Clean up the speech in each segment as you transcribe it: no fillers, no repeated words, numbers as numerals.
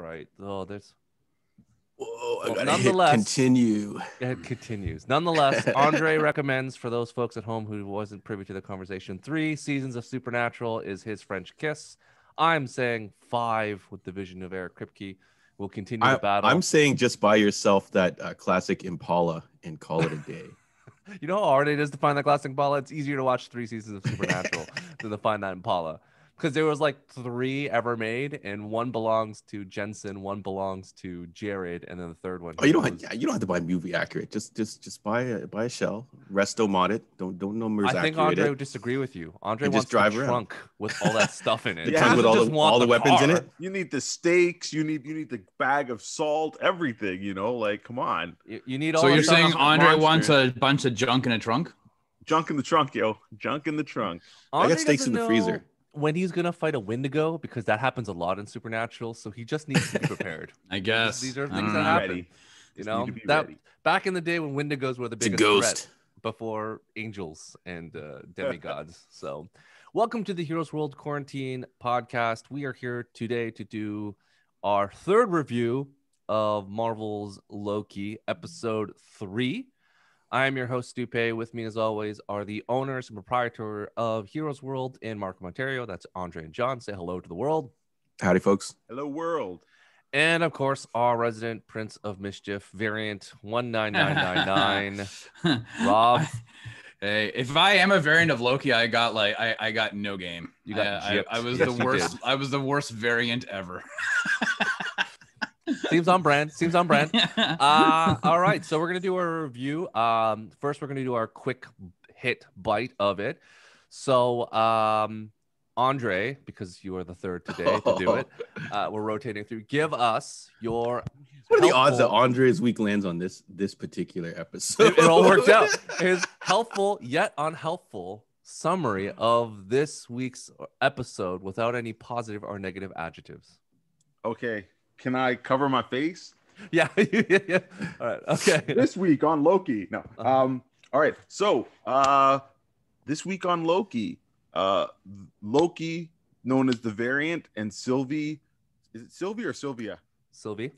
right. Oh, there's. Whoa, I Well, gotta hit nonetheless, continue. it continues. Nonetheless, Andre recommends for those folks at home who wasn't privy to the conversation, 3 seasons of Supernatural is his French kiss. I'm saying 5 with the vision of Eric Kripke. We'll continue the battle. I'm saying just buy yourself that classic Impala and call it a day. You know how hard it is to find that classic Impala? It's easier to watch 3 seasons of Supernatural than to find that Impala. Because there was like 3 ever made, and 1 belongs to Jensen, 1 belongs to Jared, and then the 3rd one. Oh, you don't have to buy movie accurate. Just buy a shell, resto mod it. Don't numbers. I think Andre would disagree with you. Andre wants the trunk with all that stuff in it. The trunk with all the weapons in it. You need the steaks. You need the bag of salt. Everything. You know, like come on. You need all. So you're saying Andre wants a bunch of junk in a trunk? Junk in the trunk, yo. Junk in the trunk. I got steaks in the freezer. When he's gonna fight a Wendigo, because that happens a lot in Supernatural, so he just needs to be prepared. I guess these are things that happen. Ready. You know that ready. Back in the day when Wendigos were the biggest threat before angels and demigods. So, welcome to the Heroes World Quarantine podcast. We are here today to do our 3rd review of Marvel's Loki, episode 3. I am your host, Stupe. With me, as always, are the owners and proprietor of Heroes World in Markham, Ontario. That's Andre and John. Say hello to the world. Howdy, folks. Hello, world. And, of course, our resident Prince of Mischief, variant 19999, Rob. Hey, if I am a variant of Loki, I got no game. You got I was the worst. I was the worst variant ever. Seems on brand. All right, so we're gonna do a review. First, we're gonna do our quick hit bite of it. So, Andre, because you are the 3rd today to do it, we're rotating through. Give us your. What are the odds that Andre's week lands on this particular episode? It all worked out. His helpful yet unhelpful summary of this week's episode without any positive or negative adjectives. Okay. Can I cover my face? Yeah. Yeah. All right. Okay. This week on Loki. No. All right. So, this week on Loki, Loki, known as the variant, and Sylvie. Is it Sylvie or Sylvia? Sylvie.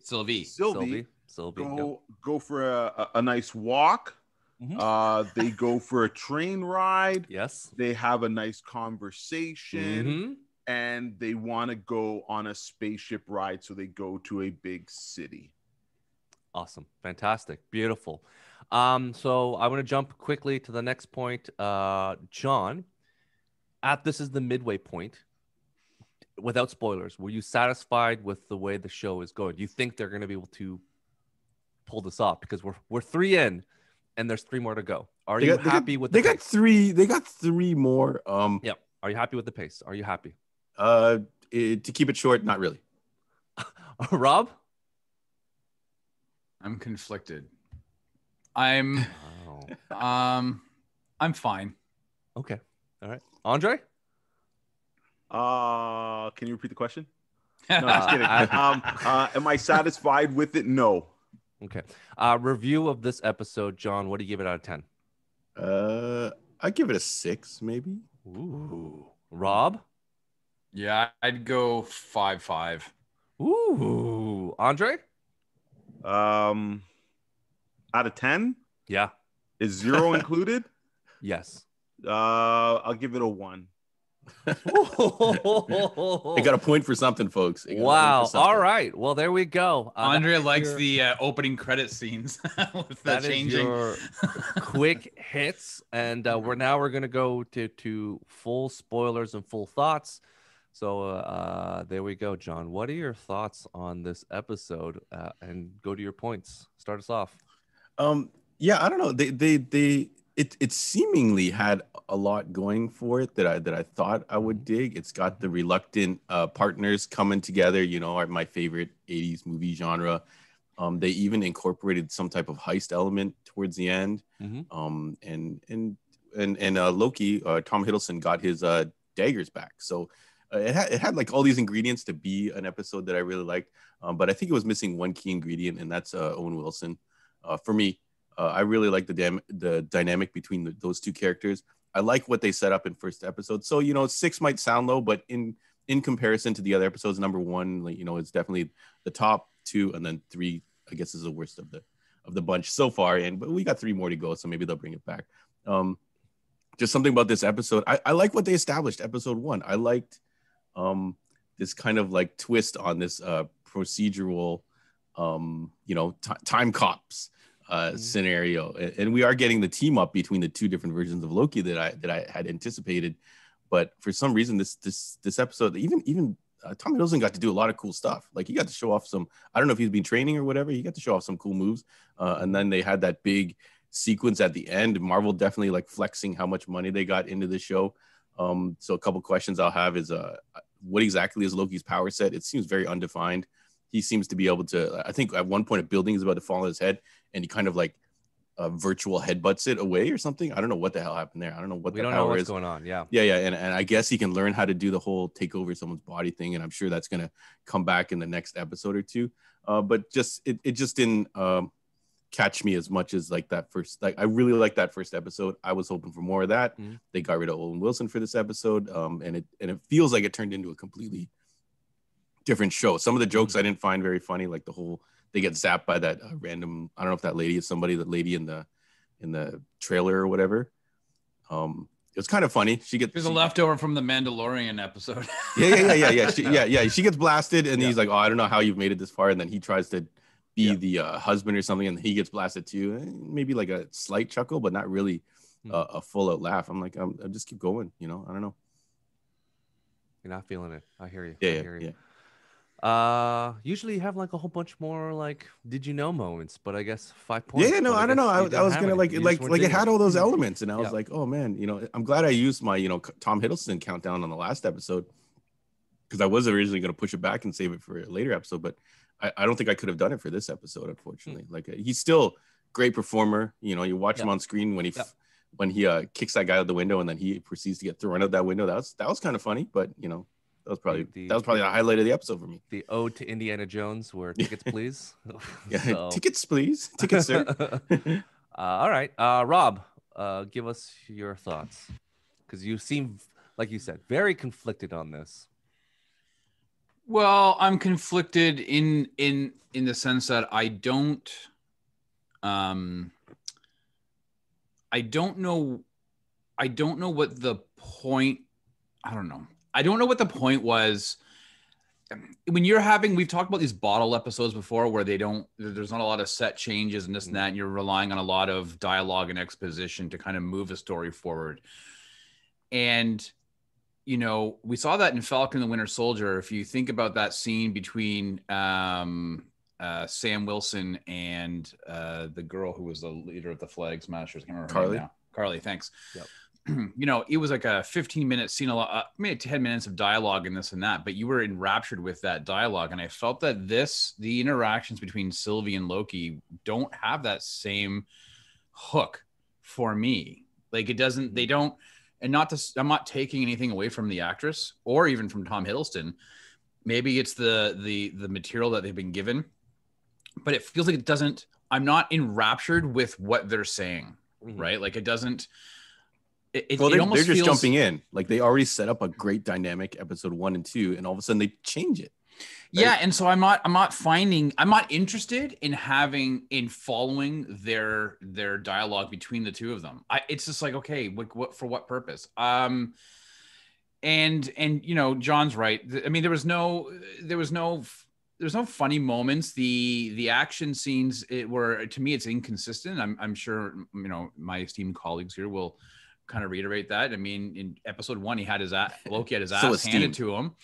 Go for a nice walk. Mm-hmm. They go for a train ride. Yes. They have a nice conversation. Mm-hmm. And they want to go on a spaceship ride, so they go to a big city. Awesome. Fantastic. Beautiful. So I want to jump quickly to the next point. John, this is the midway point. Without spoilers, were you satisfied with the way the show is going? Do you think they're going to be able to pull this off? Because we're 3 in, and there's 3 more to go. Are you happy with the pace? They got 3 more. Yep. Are you happy with the pace? Are you happy? To keep it short, not really. Rob? I'm conflicted. I'm fine. Okay. All right. Andre? Can you repeat the question? No, just kidding. Am I satisfied with it? No. Okay. Review of this episode, John. What do you give it out of 10? I'd give it a 6, maybe. Ooh. Rob? Yeah, I'd go 5.5. Ooh. Andre? Out of 10? Yeah. Is 0 included? Yes. I'll give it a 1. They got a point for something, folks. Wow. All right. Well, there we go. Andre likes the opening credit scenes with that changing. Is your quick hits, and we're going to go to full spoilers and full thoughts. So there we go, John. What are your thoughts on this episode? And go to your points. Start us off. Yeah, I don't know. It seemingly had a lot going for it that I thought I would dig. It's got the reluctant partners coming together, are my favorite 80s movie genre. They even incorporated some type of heist element towards the end. Mm-hmm. And Loki, Tom Hiddleston, got his daggers back. So it had like all these ingredients to be an episode that I really liked. But I think it was missing one key ingredient, and that's Owen Wilson. For me, I really like the dynamic between those 2 characters. I like what they set up in first episode. So, 6 might sound low, but in in comparison to the other episodes, number one, like, you know, it's definitely the top two, and then three, I guess, is the worst of the bunch so far. But we got 3 more to go, so maybe they'll bring it back. Just something about this episode. I like what they established. Episode 1. I liked this kind of like twist on this procedural, you know, time cops scenario, and we are getting the team up between the 2 different versions of Loki that I had anticipated. But for some reason, this episode, even Tom Hiddleston got to do a lot of cool stuff. Like, he got to show off some, I don't know if he's been training or whatever. He got to show off some cool moves. And then they had that big sequence at the end. Marvel definitely like flexing how much money they got into the show. So a couple questions I'll have is, what exactly is Loki's power set? It seems very undefined. He seems to be able to, I think at one point a building is about to fall on his head, and he kind of like virtual headbutts it away or something. I don't know what the hell happened there. I don't know what we the don't power know what's is going on. Yeah. And I guess he can learn how to do the whole take over someone's body thing, and I'm sure that's gonna come back in the next episode or 2. But just it just didn't catch me as much as like that first. Like, I really liked that first episode. I was hoping for more of that. They got rid of Owen Wilson for this episode, and it feels like it turned into a completely different show. Some of the jokes I didn't find very funny, like the whole they get zapped by that random, I don't know if that lady is somebody, that lady in the trailer or whatever. It was kind of funny. There's a leftover from the Mandalorian episode. Yeah. She gets blasted, and he's like, "Oh, I don't know how you've made it this far." And then he tries to be the husband or something, and he gets blasted too. Maybe like a slight chuckle, but not really a full out laugh. I'm like, I'll just keep going. You know, I don't know. You're not feeling it. I hear you. Yeah. Usually you have like a whole bunch more like did you know moments, but I guess 5 points. Yeah, no, I don't know. I was gonna like it had all those elements, and I was like, oh man, you know, I'm glad I used my, you know, Tom Hiddleston countdown on the last episode, because I was originally gonna push it back and save it for a later episode, but I don't think I could have done it for this episode, unfortunately. Like, he's still great performer. You know, you watch him on screen when he kicks that guy out the window, and then he proceeds to get thrown out that window. That was kind of funny, but you know. That was probably the highlight of the episode for me. The ode to Indiana Jones, where tickets, please. Tickets, please. Tickets, sir. All right, Rob, give us your thoughts, because you seem, like you said, very conflicted on this. Well, I'm conflicted in the sense that I don't know what the point. I don't know. I don't know what the point was. When we've talked about these bottle episodes before, where there's not a lot of set changes and this and that, and you're relying on a lot of dialogue and exposition to kind of move a story forward. And, you know, we saw that in Falcon and the Winter Soldier. If you think about that scene between Sam Wilson and the girl who was the leader of the Flag Smashers, I can't remember her name now. Carly, thanks. Yep. You know, it was like a 15-minute scene, maybe 10 minutes of dialogue and this and that, but you were enraptured with that dialogue. And I felt that the interactions between Sylvie and Loki don't have that same hook for me. Like, I'm not taking anything away from the actress or even from Tom Hiddleston. Maybe it's the material that they've been given, but it feels like I'm not enraptured with what they're saying, right? Like, it doesn't. They're just jumping in. Like, they already set up a great dynamic episode 1 and 2, and all of a sudden they change it. Right? Yeah, and so I'm not interested in following their dialogue between the two of them. It's just like, okay, what for what purpose? And you know, John's right. I mean, there was no funny moments. The action scenes to me, it's inconsistent. I'm sure, you know, my esteemed colleagues here will kind of reiterate that. I mean, in episode 1, Loki had his ass handed to him,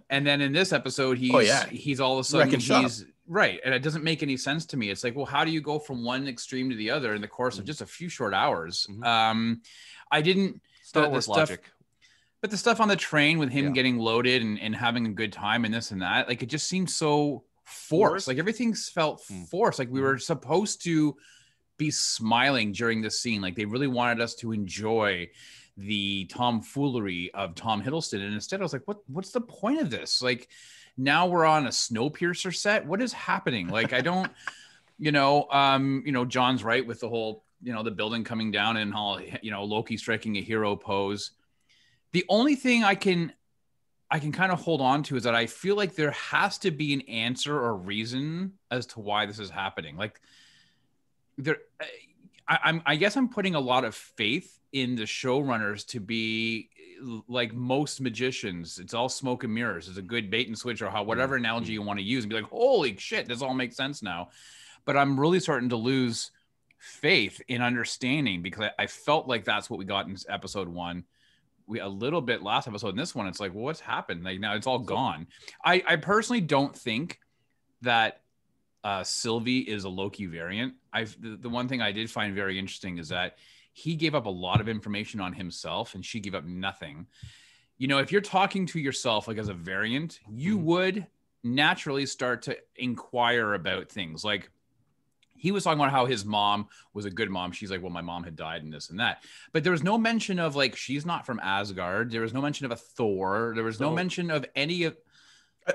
and then in this episode, he's all of a sudden he's right, and it doesn't make any sense to me. It's like, well, how do you go from one extreme to the other in the course of just a few short hours? I didn't Star Wars logic. But the stuff on the train with him getting loaded and having a good time and this and that, like, it just seemed so forced. Like, everything's felt forced. Like, we were supposed to be smiling during this scene. Like, they really wanted us to enjoy the tomfoolery of Tom Hiddleston. And instead I was like, what's the point of this? Like, now we're on a Snowpiercer set. What is happening? Like, I don't, you know, John's right with the whole, you know, the building coming down and all, you know, Loki striking a hero pose. The only thing I I can kind of hold on to is that I feel like there has to be an answer or reason as to why this is happening. Like there, I guess I'm putting a lot of faith in the showrunners to be like most magicians. It's all smoke and mirrors. It's a good bait and switch or whatever analogy you want to use and be like, holy shit, this all makes sense now. But I'm really starting to lose faith in understanding because I felt like that's what we got in episode 1. We a little bit last episode. In this one, it's like, well, what's happened? Like now it's all gone. I personally don't think that Sylvie is a Loki variant. The one thing I did find very interesting is that he gave up a lot of information on himself and she gave up nothing. You know, if you're talking to yourself like as a variant, you would naturally start to inquire about things. Like he was talking about how his mom was a good mom. She's like, well, my mom had died and this and that. But there was no mention of like, she's not from Asgard. There was no mention of a Thor. There was no mention of any of...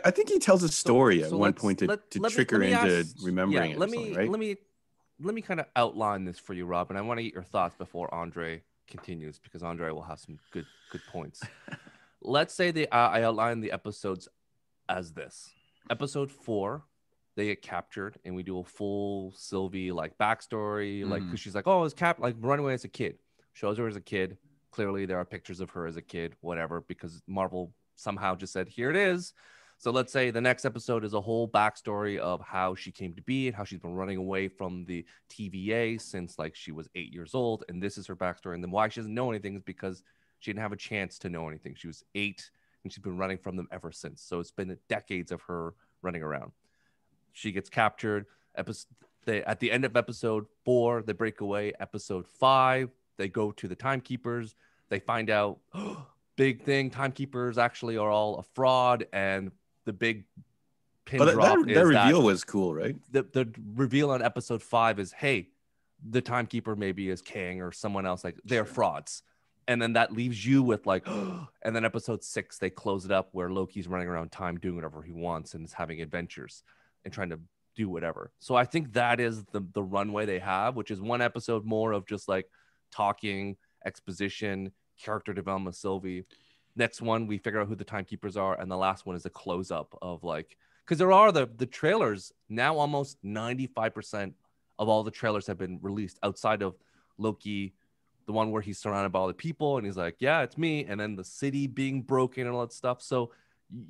I think he tells a story at one point to trick her into remembering it. Right? Let me kind of outline this for you, Rob, and I want to get your thoughts before Andre continues because Andre will have some good points. Let's say I outline the episodes as this. Episode 4, they get captured, and we do a full Sylvie like backstory, like because she's like, oh, I was like run away as a kid. Shows her as a kid. Clearly, there are pictures of her as a kid, whatever, because Marvel somehow just said, here it is. So let's say the next episode is a whole backstory of how she came to be and how she's been running away from the TVA since like she was 8 years old. And this is her backstory. And then why she doesn't know anything is because she didn't have a chance to know anything. She was 8 and she's been running from them ever since. So it's been decades of her running around. She gets captured. At the end of episode 4, they break away. Episode 5, they go to the timekeepers. They find out, big thing, timekeepers actually are all a fraud, and the big pin drop that reveal was cool, right? The reveal on episode 5 is, hey, the timekeeper maybe is Kang or someone else, like they're frauds. And then that leaves you with like, and then episode 6, they close it up where Loki's running around time doing whatever he wants and is having adventures and trying to do whatever. So I think that is the runway they have, which is one episode more of just like talking, exposition, character development, Sylvie. Next one, we figure out who the timekeepers are, and the last one is a close-up of like, because there are the trailers now. Almost 95% of all the trailers have been released outside of Loki, the one where he's surrounded by all the people and he's like, yeah, it's me, and then the city being broken and all that stuff. So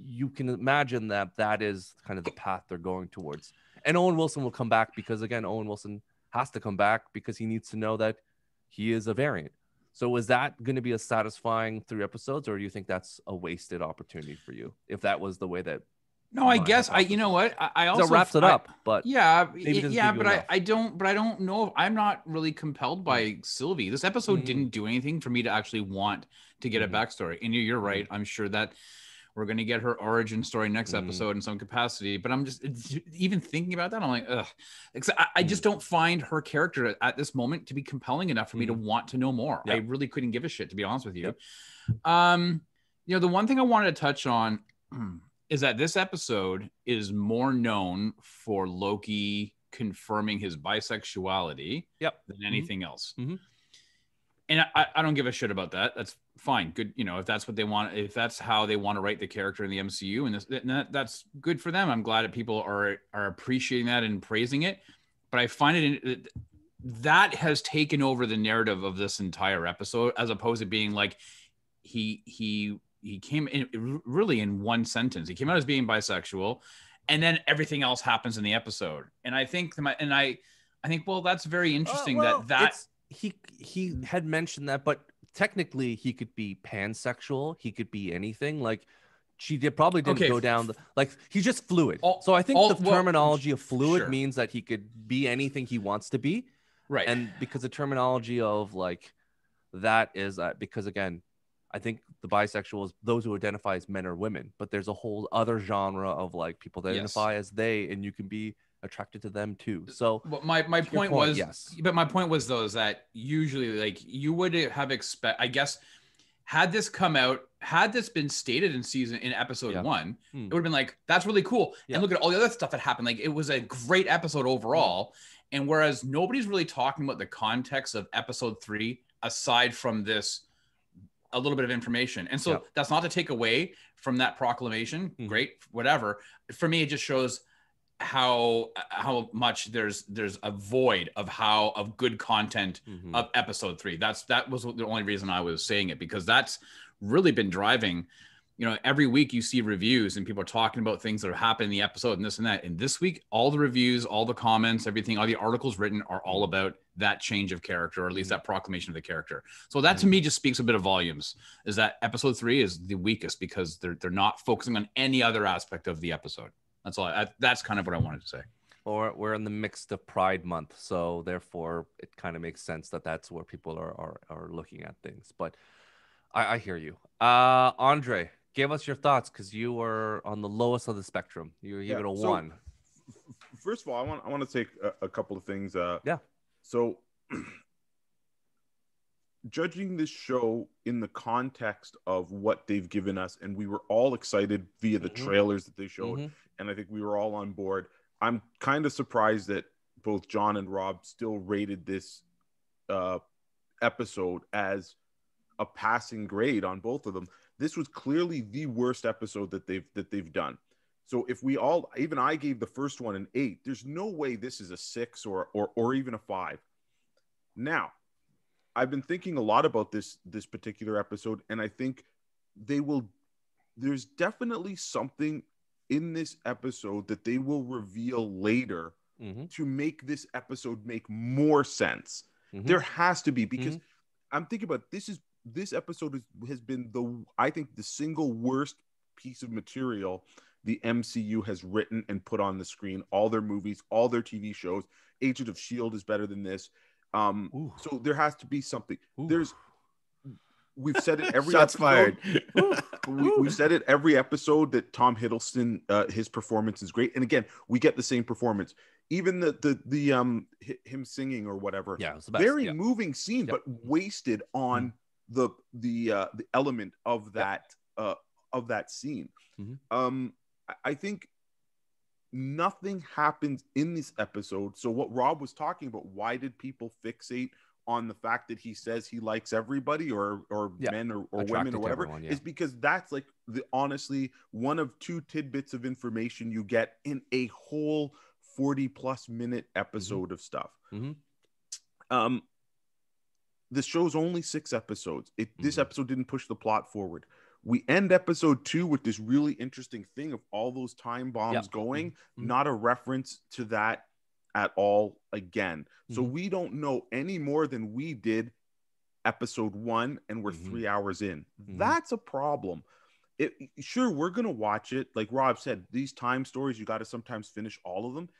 you can imagine that is kind of the path they're going towards. And Owen Wilson will come back because, again, Owen Wilson has to come back because he needs to know that he is a variant. So is that going to be a satisfying 3 episodes, or do you think that's a wasted opportunity for you if that was the way that? No, I guess you know what? I also wraps it up, but yeah, but I don't know. I'm not really compelled by Sylvie. This episode didn't do anything for me to actually want to get a backstory. And you're right. I'm sure that we're going to get her origin story next episode in some capacity, but I'm just even thinking about that. I'm like, ugh. I just don't find her character at this moment to be compelling enough for me to want to know more. Yep. I really couldn't give a shit, to be honest with you. Yep. You know, the one thing I wanted to touch on is that this episode is more known for Loki confirming his bisexuality than anything else. And I don't give a shit about that. That's fine. Good. You know, if that's what they want, if that's how they want to write the character in the MCU, and that's good for them. I'm glad that people are appreciating that and praising it. But I find that has taken over the narrative of this entire episode, as opposed to being like he came in really in one sentence. He came out as being bisexual, and then everything else happens in the episode. And I think I think, well, that's very interesting. He had mentioned that, but technically he could be pansexual. He could be anything. Like probably didn't go down he's just fluid. So I think the terminology of fluid means that he could be anything he wants to be. Right. And because the terminology of like that is because again, I think the bisexual is those who identify as men or women, but there's a whole other genre of like people that identify as they, and you can be attracted to them too. So but my point was but my point was though is that usually like you would have I guess had this been stated in episode 1, it would have been like, that's really cool. And look at all the other stuff that happened. Like it was a great episode overall. And whereas nobody's really talking about the context of episode 3 aside from this a little bit of information. And so that's not to take away from that proclamation. Great, whatever. For me, it just shows how much there's a void of good content of episode 3. That was the only reason I was saying it, because that's really been driving. Every week you see reviews and people are talking about things that have happened in the episode and this and that. And this week, all the reviews, all the comments, everything, all the articles written are all about that change of character, or at least that proclamation of the character. So that to me just speaks a bit of volumes, is that episode 3 is the weakest because they're not focusing on any other aspect of the episode. That's all. That's kind of what I wanted to say. Or we're in the midst of Pride Month, so therefore it kind of makes sense that that's where people are looking at things. But I hear you. Andre, give us your thoughts, because you were on the lowest of the spectrum. You gave it a 1. First of all, I want to take a couple of things. So judging this show in the context of what they've given us, and we were all excited via the trailers that they showed, and I think we were all on board. I'm kind of surprised that both John and Rob still rated this episode as a passing grade on both of them. This was clearly the worst episode that they've done. So if we all, even I gave the first one an 8, there's no way this is a 6 or even a 5. Now, I've been thinking a lot about this particular episode, and I think there's definitely something in this episode that they will reveal later to make this episode make more sense. There has to be, because I'm thinking about this episode has been I think the single worst piece of material the MCU has written and put on the screen. All their movies, all their TV shows. Agent of S.H.I.E.L.D. is better than this. So there has to be something. We've said it every shots episode. fired. We've said it every episode that Tom Hiddleston, his performance is great, and again, we get the same performance. Even the him singing or whatever. Yeah, it was the best. Very moving scene, but wasted on the element of that scene. I think nothing happens in this episode. So what Rob was talking about, why did people fixate on the fact that he says he likes everybody or men or women or whatever, is because that's like honestly one of 2 tidbits of information you get in a whole 40+ minute episode of stuff. The show's only 6 episodes. This episode didn't push the plot forward. We end episode 2 with this really interesting thing of all those time bombs going, not a reference to that at all again. So we don't know any more than we did episode 1, and we're 3 hours in. That's a problem. Sure, we're going to watch it. Like Rob said, these time stories, you got to sometimes finish all of them.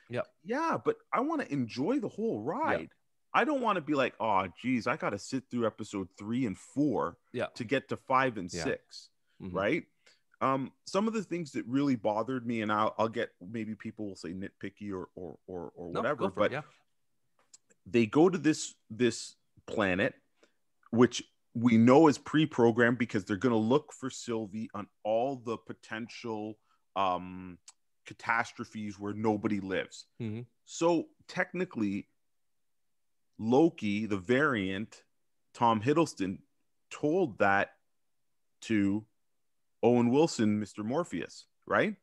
Yeah, but I want to enjoy the whole ride. I don't want to be like, oh, geez, I got to sit through episode 3 and 4 to get to 5 and 6, right? Some of the things that really bothered me, and I'll get, maybe people will say nitpicky or whatever, but they go to this planet, which we know is pre-programmed because they're going to look for Sylvie on all the potential catastrophes where nobody lives. So technically, Loki, the variant, Tom Hiddleston, told that to Owen Wilson, Mr. Morpheus, right?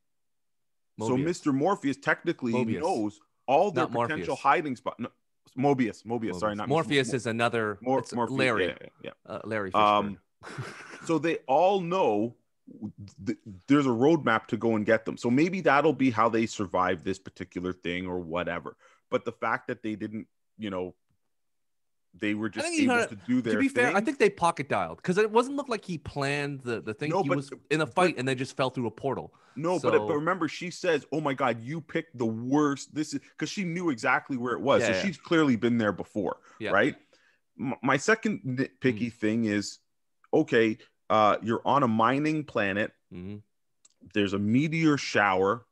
Mobius. So Mr. Morpheus technically knows all their potential hiding spots. No, Mobius. Sorry, not Morpheus. Is another. Morpheus, Larry. Larry Fishburne. So they all know there's a roadmap to go and get them. So maybe that'll be how they survive this particular thing or whatever. But the fact that they didn't, they were just able to do their thing. To be fair, I think they pocket dialed, because it wasn't look like he planned the thing. No, he was in a fight and they just fell through a portal. No, but remember, she says, "Oh my God, you picked the worst." This is because she knew exactly where it was, so she's clearly been there before, right? My second nitpicky thing is, okay, you're on a mining planet. There's a meteor shower.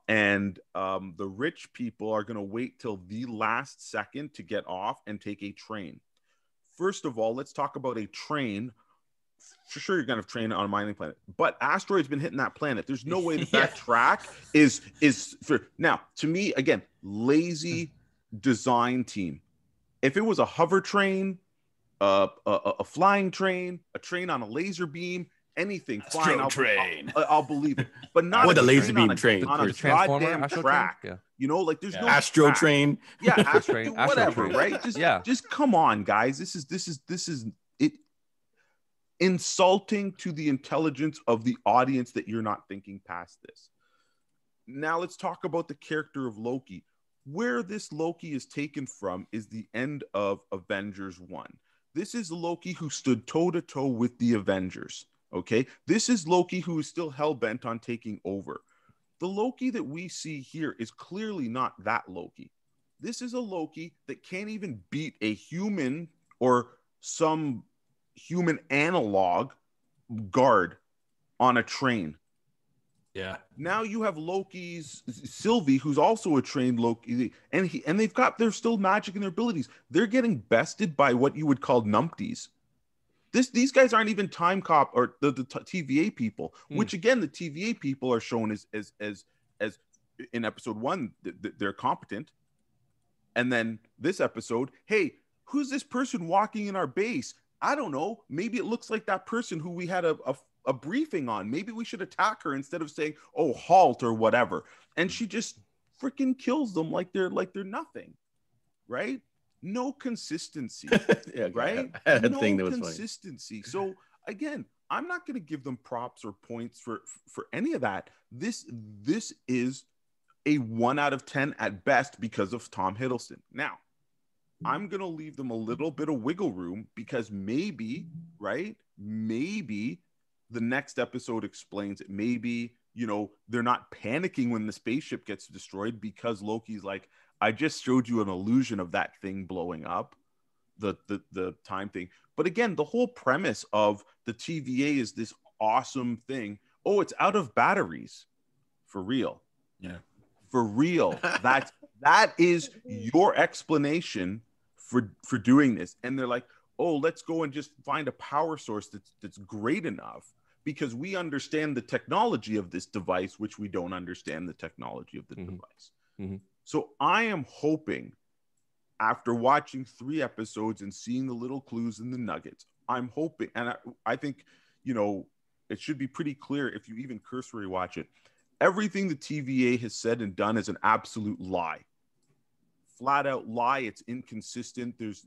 And the rich people are going to wait till the last second to get off and take a train. First of all, let's talk about a train. For sure, you're going to have train on a mining planet, but asteroids been hitting that planet. There's no way that track is for now. To me, again, lazy design team. If it was a hover train, a flying train, a train on a laser beam, anything flying, I'll believe it. But not with a laser beam train on a goddamn track. Yeah. You know, like there's no Astro track. train. Yeah, Astro train, whatever, train. right? Just come on, guys. This is it insulting to the intelligence of the audience that you're not thinking past this. Now let's talk about the character of Loki. Where this Loki is taken from is the end of Avengers 1. This is Loki who stood toe-to-toe with the Avengers, okay? This is Loki who is still hell-bent on taking over. The Loki that we see here is clearly not that Loki. This is a Loki that can't even beat a human or some human analog guard on a train. Yeah. Now you have Loki's Sylvie, who's also a trained Loki, and they're still magic in their abilities. They're getting bested by what you would call numpties. These guys aren't even time cop or the TVA people, which again the TVA people are shown as in episode 1 they're competent, and then this episode, hey, who's this person walking in our base? I don't know. Maybe it looks like that person who we had a briefing on. Maybe we should attack her instead of saying, oh, halt or whatever. And she just freaking kills them like they're nothing, right? No consistency. Yeah, right? I had a no thing that was consistency. Funny. So again, I'm not going to give them props or points for any of that. This is a 1 out of 10 at best because of Tom Hiddleston. Now, I'm going to leave them a little bit of wiggle room because maybe, right? Maybe the next episode explains it. Maybe, you know, they're not panicking when the spaceship gets destroyed because Loki's like, I just showed you an illusion of that thing blowing up, the time thing. But again, the whole premise of the TVA is this awesome thing. Oh, it's out of batteries. For real. Yeah. For real. That is your explanation for doing this. And they're like, oh, let's go and just find a power source that's great enough because we understand the technology of this device, which we don't understand the technology of the device. Mm-hmm. So I am hoping, after watching 3 episodes and seeing the little clues and the nuggets, I'm hoping, and I think, you know, it should be pretty clear if you even cursory watch it. Everything the TVA has said and done is an absolute lie. Flat out lie. It's inconsistent. There's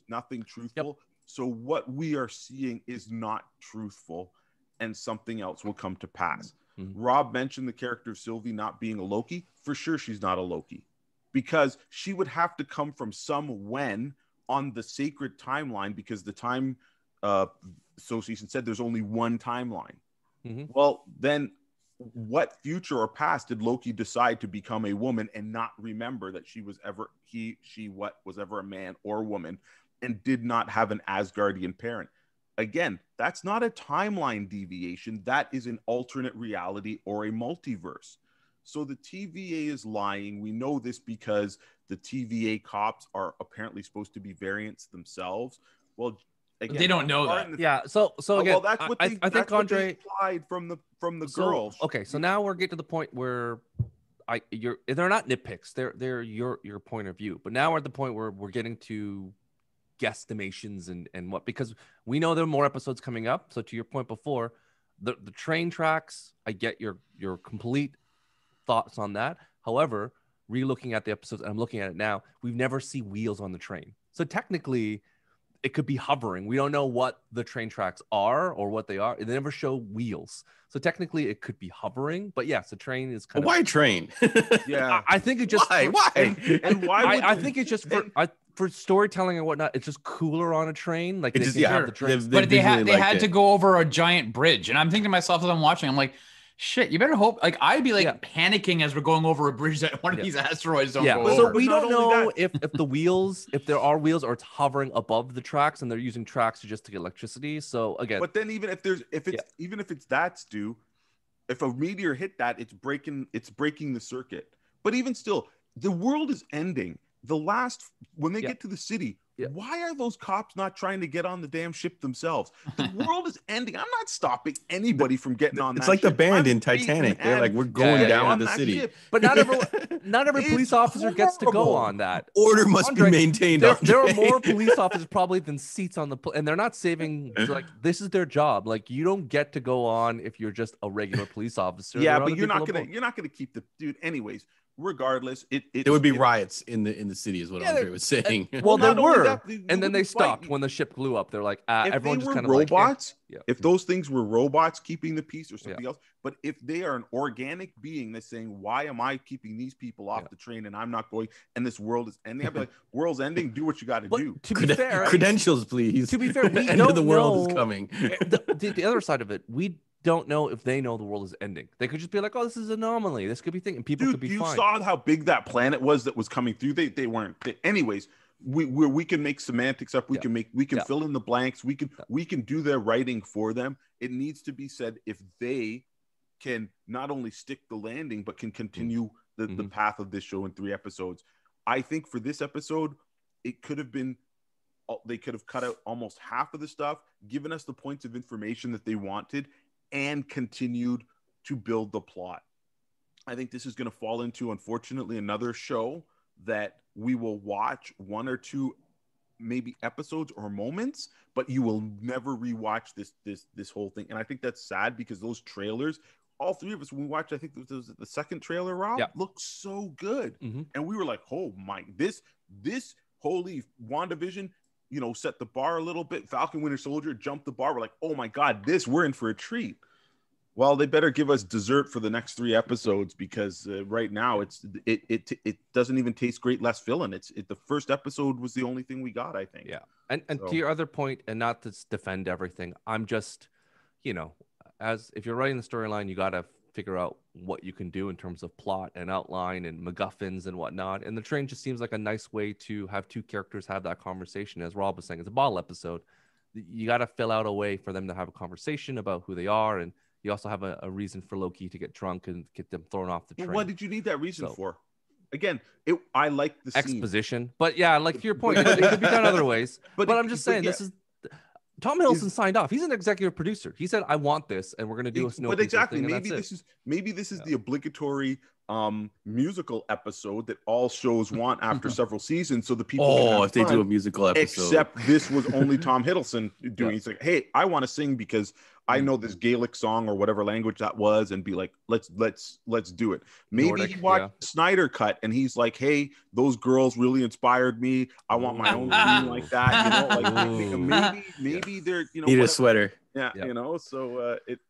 nothing truthful. Yep. So what we are seeing is not truthful, and something else will come to pass. Mm-hmm. Rob mentioned the character of Sylvie not being a Loki. For sure, she's not a Loki because she would have to come from somewhen on the sacred timeline because the time association said there's only one timeline. Mm-hmm. Well, then what future or past did Loki decide to become a woman and not remember that she was ever was ever a man or woman and did not have an Asgardian parent? Again, that's not a timeline deviation. That is an alternate reality or a multiverse. So the TVA is lying. We know this because the TVA cops are apparently supposed to be variants themselves. Well, again, they don't know that. Yeah. So again, well, that's what I think Andre implied from the girls. Okay, so now we're getting to the point where they're not nitpicks. They're your point of view. But now we're at the point where we're getting to guesstimations and what, because we know there are more episodes coming up. So to your point before, the train tracks, I get your complete thoughts on that. However, re-looking at the episodes, and I'm looking at it now, we've never seen wheels on the train. So technically, it could be hovering. We don't know what the train tracks are or what they are. They never show wheels. So technically, it could be hovering. But yes, the train is kind of... Why train? Yeah. I think it just... Why? And why? I think it's just for storytelling and whatnot. It's just cooler on a train. Like, the train. But they had to go over a giant bridge. And I'm thinking to myself as I'm watching, I'm like, shit, you better hope. Like, I'd be like panicking as we're going over a bridge that one of these asteroids don't go over. So we don't know if the wheels, if there are wheels, or it's hovering above the tracks and they're using tracks just to get electricity. So again, but then even if it's that, Stu, if a meteor hit that, it's breaking the circuit. But even still, the world is ending. When they get to the city, Yeah. Why are those cops not trying to get on the damn ship themselves? The world is ending. I'm not stopping anybody from getting on that It's like ship. the band I'm in Titanic. They're like, we're Yeah, going yeah, down yeah. with the that city. ship. But not every police It's officer gets to go horrible. on that. Order must Andre, be maintained. There are Andre. more police officers probably than seats on the and they're not saving. Like, this is their job. Like, you don't get to go on if you're just a regular police officer. Yeah, There are but other you're not people gonna aboard. you're not gonna keep the dude. Anyways, regardless, There would be riots in the city, is what Yeah, Andre was saying. Well, there not only were, that, and then they wouldn't stopped fight. when the ship blew up. They're like, If everyone they just were kind of like, robots, yeah. if those things were robots keeping the peace or something else, but if they are an organic being that's saying, why am I keeping these people off the train and I'm not going, and this world is ending, I'd be like, world's ending, do what you got to But do. to be fair, Credentials, please. To be fair, we End don't of the world is know- coming. the other side of it, we don't know if they know the world is ending. They could just be like, oh, this is an anomaly. This could be thing, and people could Dude, be you fine. saw how big that planet was that was coming through. They weren't. Anyways, we can make semantics up. We can fill in the blanks. We can do their writing for them. It needs to be said if they can not only stick the landing but can continue the path of this show in 3 episodes. I think for this episode, it could have been. They could have cut out almost half of the stuff, given us the points of information that they wanted, and continued to build the plot. I think this is going to fall into, unfortunately, another show that we will watch 1 or 2 maybe episodes or moments, but you will never rewatch this whole thing. And I think that's sad because those trailers, all 3 of us, when we watched, I think it was the second trailer, Rob, looked so good. And we were like, oh my, this holy WandaVision, set the bar a little bit. Falcon Winter Soldier jumped the bar. We're like, oh my God, we're in for a treat. Well, they better give us dessert for the next 3 episodes because right now it doesn't even taste great. Less filling. The first episode was the only thing we got, I think. Yeah, and so, to your other point, and not to defend everything, I'm just, as if you're writing the storyline, you got to figure out what you can do in terms of plot and outline and MacGuffins and whatnot. And the train just seems like a nice way to have 2 characters have that conversation. As Rob was saying, it's a bottle episode. You got to fill out a way for them to have a conversation about who they are, and you also have a reason for Loki to get drunk and get them thrown off the train. What did you need that reason for? Again, I like the exposition, but yeah, like to your point, it could be done other ways. But I'm just saying, this is Tom Hiddleston signed off. He's an executive producer. He said, "I want this, and we're going to do a snow." But exactly, thing, maybe this is the obligatory musical episode that all shows want after several seasons, so the people if they do a musical episode. Except this was only Tom Hiddleston doing. He's like, hey, I want to sing because I know this Gaelic song or whatever language that was, and be like, let's do it. Maybe Nordic, he watched the Snyder cut and he's like, hey, those girls really inspired me. I want my own theme like that. Maybe they're need a sweater. Yeah, so it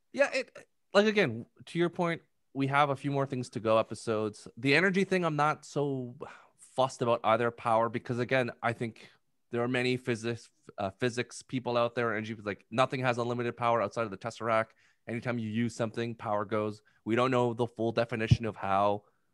like, again, to your point, we have a few more things to go episodes. The energy thing, I'm not so fussed about either power because, again, I think there are many physics people out there, and like, nothing has unlimited power outside of the Tesseract. Anytime you use something, power goes. We don't know the full definition of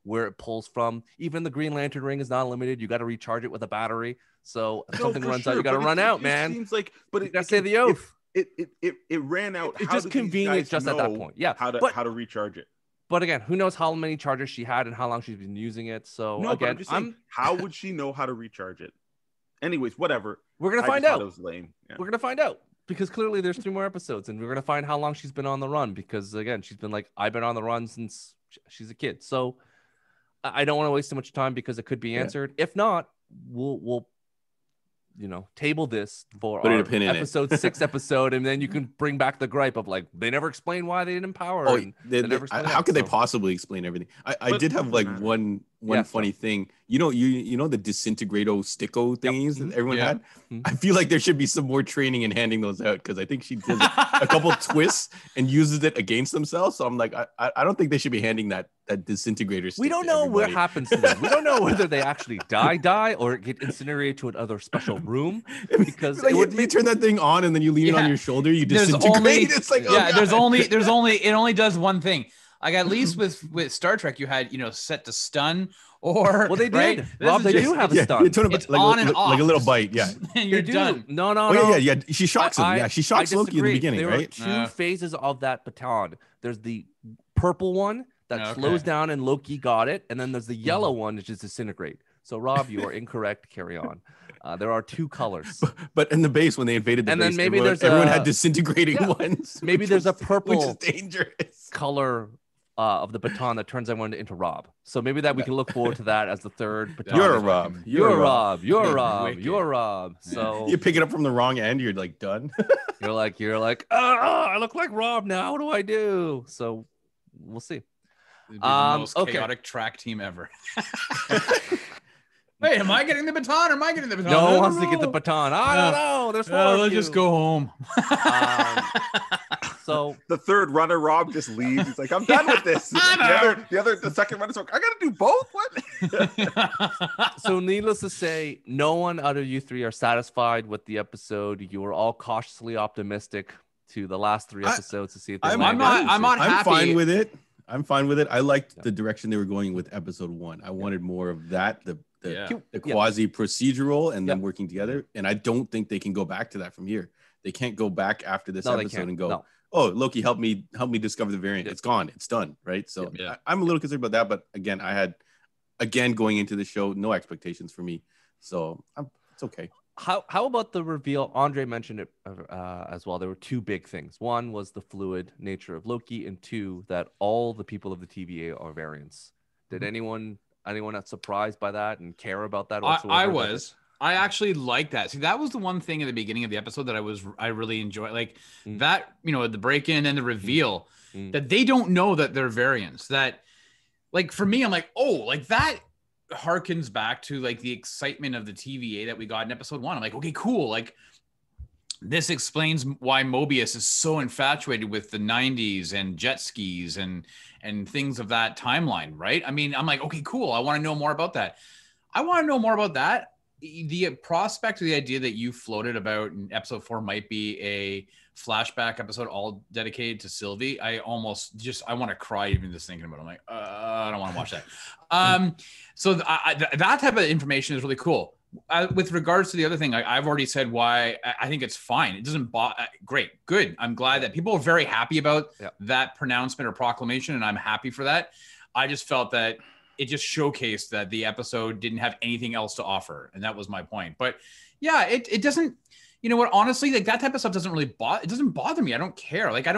where it pulls from. Even the Green Lantern ring is not unlimited. You got to recharge it with a battery. So if something runs out, you got to run out, man. Seems like, but you got to say the oath. It ran out. It's just convenient just at that point. Yeah, how to recharge it. But again, who knows how many chargers she had and how long she's been using it. So no, again, I'm just saying, how would she know how to recharge it? Anyways, whatever. We're gonna find out. It was lame. Yeah. We're gonna find out because clearly there's 3 more episodes, and we're gonna find how long she's been on the run. Because again, she's been like, I've been on the run since she's a kid. So I don't want to waste too much time because it could be answered. If not, we'll table this for our episode 6 episode, and then you can bring back the gripe of like, they never explain why they didn't power. How could they possibly explain everything? I did have like one funny thing. You know the disintegrato sticko thingies that everyone had? I feel like there should be some more training in handing those out because I think she does a couple twists and uses it against themselves. So I'm like, I don't think they should be handing that disintegrator stick. We don't know what happens to them. We don't know whether they actually die or get incinerated to another special room. Because you turn that thing on and then you lean it on your shoulder, you disintegrate. It's like, there's only it only does one thing. Like, at least with Star Trek, you had set to stun or they did. Right? Rob, they do have a stun. It's on and off, like a little bite. Yeah, and you're done. No. Yeah. She shocks him. Yeah, she shocks Loki in the beginning, there right? There are 2 phases of that baton. There's the purple one that slows down, and Loki got it, and then there's the yellow one, which is disintegrate. So Rob, you are incorrect. Carry on. There are 2 colors. But in the base, when they invaded the and base, then maybe everyone had disintegrating ones. Maybe there's a purple which is dangerous color of the baton that turns everyone into Rob. So maybe that we can look forward to that as the 3rd baton. You're a Rob. You're a Rob. You're a Rob. You're a Rob. So you pick it up from the wrong end. You're like done. you're like, I look like Rob now. What do I do? So we'll see. It'd be the most chaotic track team ever. Wait, am I getting the baton or am I getting the baton? No one wants to get the baton. I don't know. There's 4 of let's you. just go home. So the 3rd runner, Rob, just leaves. He's like, I'm done with this. The second runner's like, I got to do both? What? So needless to say, no one out of you 3 are satisfied with the episode. You were all cautiously optimistic to the last 3 episodes to see if they I'm landed. not happy. I'm fine with it. I liked the direction they were going with episode 1. I wanted more of that. The quasi procedural and them working together. And I don't think they can go back to that from here. They can't go back after this episode and go, oh, Loki, help me discover the variant. It's gone. It's done. Right. So I'm a little concerned about that. But again, I had going into the show, no expectations for me. So it's okay. How about the reveal? Andre mentioned it as well. There were 2 big things. One was the fluid nature of Loki, and 2, that all the people of the TVA are variants. Did anyone not surprised by that and care about that whatsoever? I actually like that. See, that was the one thing at the beginning of the episode that I really enjoyed. Like that, the break-in and the reveal that they don't know that they're variants. That, like, for me, I'm like, oh, like that harkens back to like the excitement of the TVA that we got in episode 1. I'm like, okay, cool. Like, this explains why Mobius is so infatuated with the 90s and jet skis and things of that timeline, right? I mean, I'm like, okay, cool. I want to know more about that. The prospect of the idea that you floated about in episode 4 might be a flashback episode all dedicated to Sylvie. I want to cry even just thinking about it. I'm like, I don't want to watch that. So that type of information is really cool. With regards to the other thing, I've already said why I think it's fine. It doesn't great, good. I'm glad that people are very happy about that pronouncement or proclamation, and I'm happy for that. I just felt that it just showcased that the episode didn't have anything else to offer, and that was my point. But yeah, it doesn't. You know what? Honestly, like that type of stuff doesn't really bother. It doesn't bother me. I don't care. Like It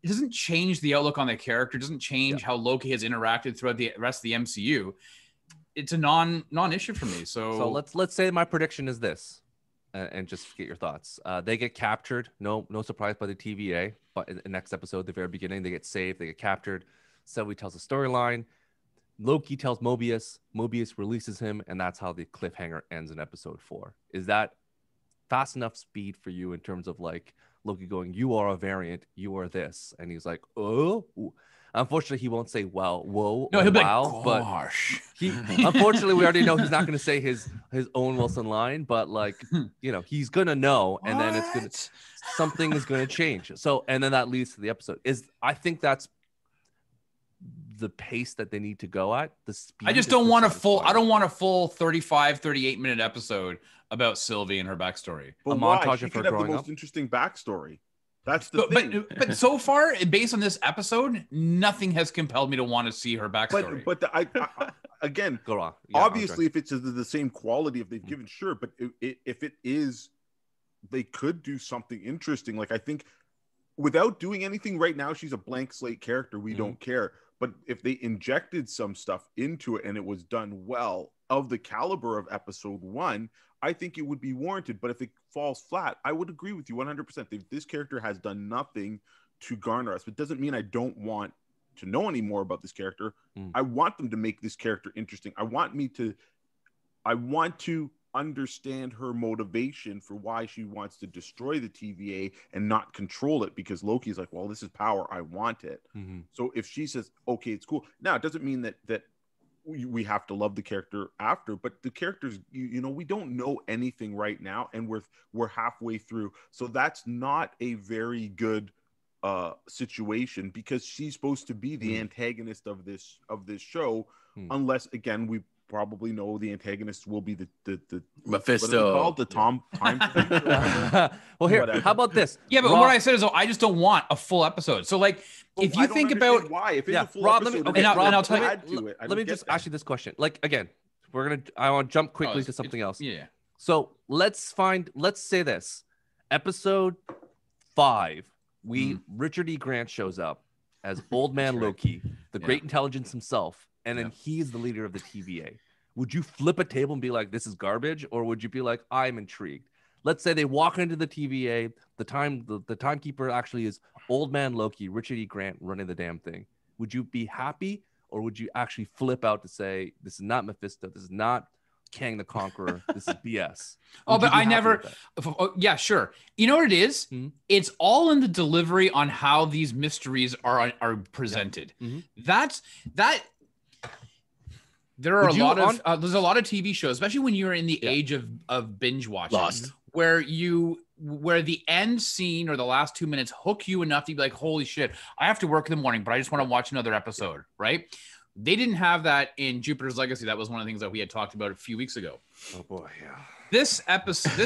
doesn't change the outlook on the character. It doesn't change how Loki has interacted throughout the rest of the MCU. It's a non-issue for me. So let's say my prediction is this, and just get your thoughts. They get captured. No surprise by the TVA. But in the next episode, the very beginning, they get saved. They get captured. Sylvie tells a storyline. Loki tells Mobius. Mobius releases him, and that's how the cliffhanger ends in episode 4. Is that fast enough speed for you in terms of like Loki going, "You are a variant. You are this," and he's like, "Oh." Unfortunately, he won't say "well," "whoa," no, he'll be "wow," like, "Gosh." But unfortunately, we already know he's not going to say his Owen Wilson line. But like, he's gonna know, and then something is going to change. So, and then that leads to the episode. I think that's the pace that they need to go at. The speed. I just don't want I don't want a full 35, 38-minute episode about Sylvie and her backstory. But montage of her growing up. The most interesting backstory. That's the thing. But so far, based on this episode, nothing has compelled me to want to see her backstory. But I again, go on. Yeah, obviously, if it's the same quality, if they've given, sure. But if it is, they could do something interesting. Like I think, without doing anything right now, she's a blank slate character. We don't care. But if they injected some stuff into it and it was done well, of the caliber of episode 1, I think it would be warranted. But if it falls flat, I would agree with you 100%. This character has done nothing to garner us. It doesn't mean I don't want to know any more about this character. I want them to make this character interesting. I want to understand her motivation for why she wants to destroy the TVA and not control it, because Loki's like, well, this is power. I want it. So if she says, okay, it's cool. Now, it doesn't mean that we have to love the character after, but the characters, we don't know anything right now, and we're halfway through. So that's not a very good situation, because she's supposed to be the antagonist of this show, unless, again, we probably know the antagonists will be the Mephisto, called the time. Well, here, how about this? Yeah, but what I said is, I just don't want a full episode. So, like, if you think about why, if it's a full Rob, episode, let me I'll tell you. Let me just ask you this question. Like, again, I want to jump quickly to something else. Yeah. So let's say this episode 5, Richard E. Grant shows up as Old Man Loki, the great intelligence himself, and then he's the leader of the TVA. Would you flip a table and be like, this is garbage? Or would you be like, I'm intrigued? Let's say they walk into the TVA. The timekeeper actually is Old Man Loki, Richard E. Grant running the damn thing. Would you be happy, or would you actually flip out to say, this is not Mephisto, this is not Kang the Conqueror, this is BS? But I never. Yeah, sure. You know what it is? It's all in the delivery on how these mysteries are presented. That's that. There are there's a lot of TV shows, especially when you're in the age of binge watching, where the end scene or the last 2 minutes hook you enough to be like, holy shit, I have to work in the morning, but I just want to watch another episode, right? They didn't have that in Jupiter's Legacy. That was one of the things that we had talked about a few weeks ago. Oh boy, yeah. This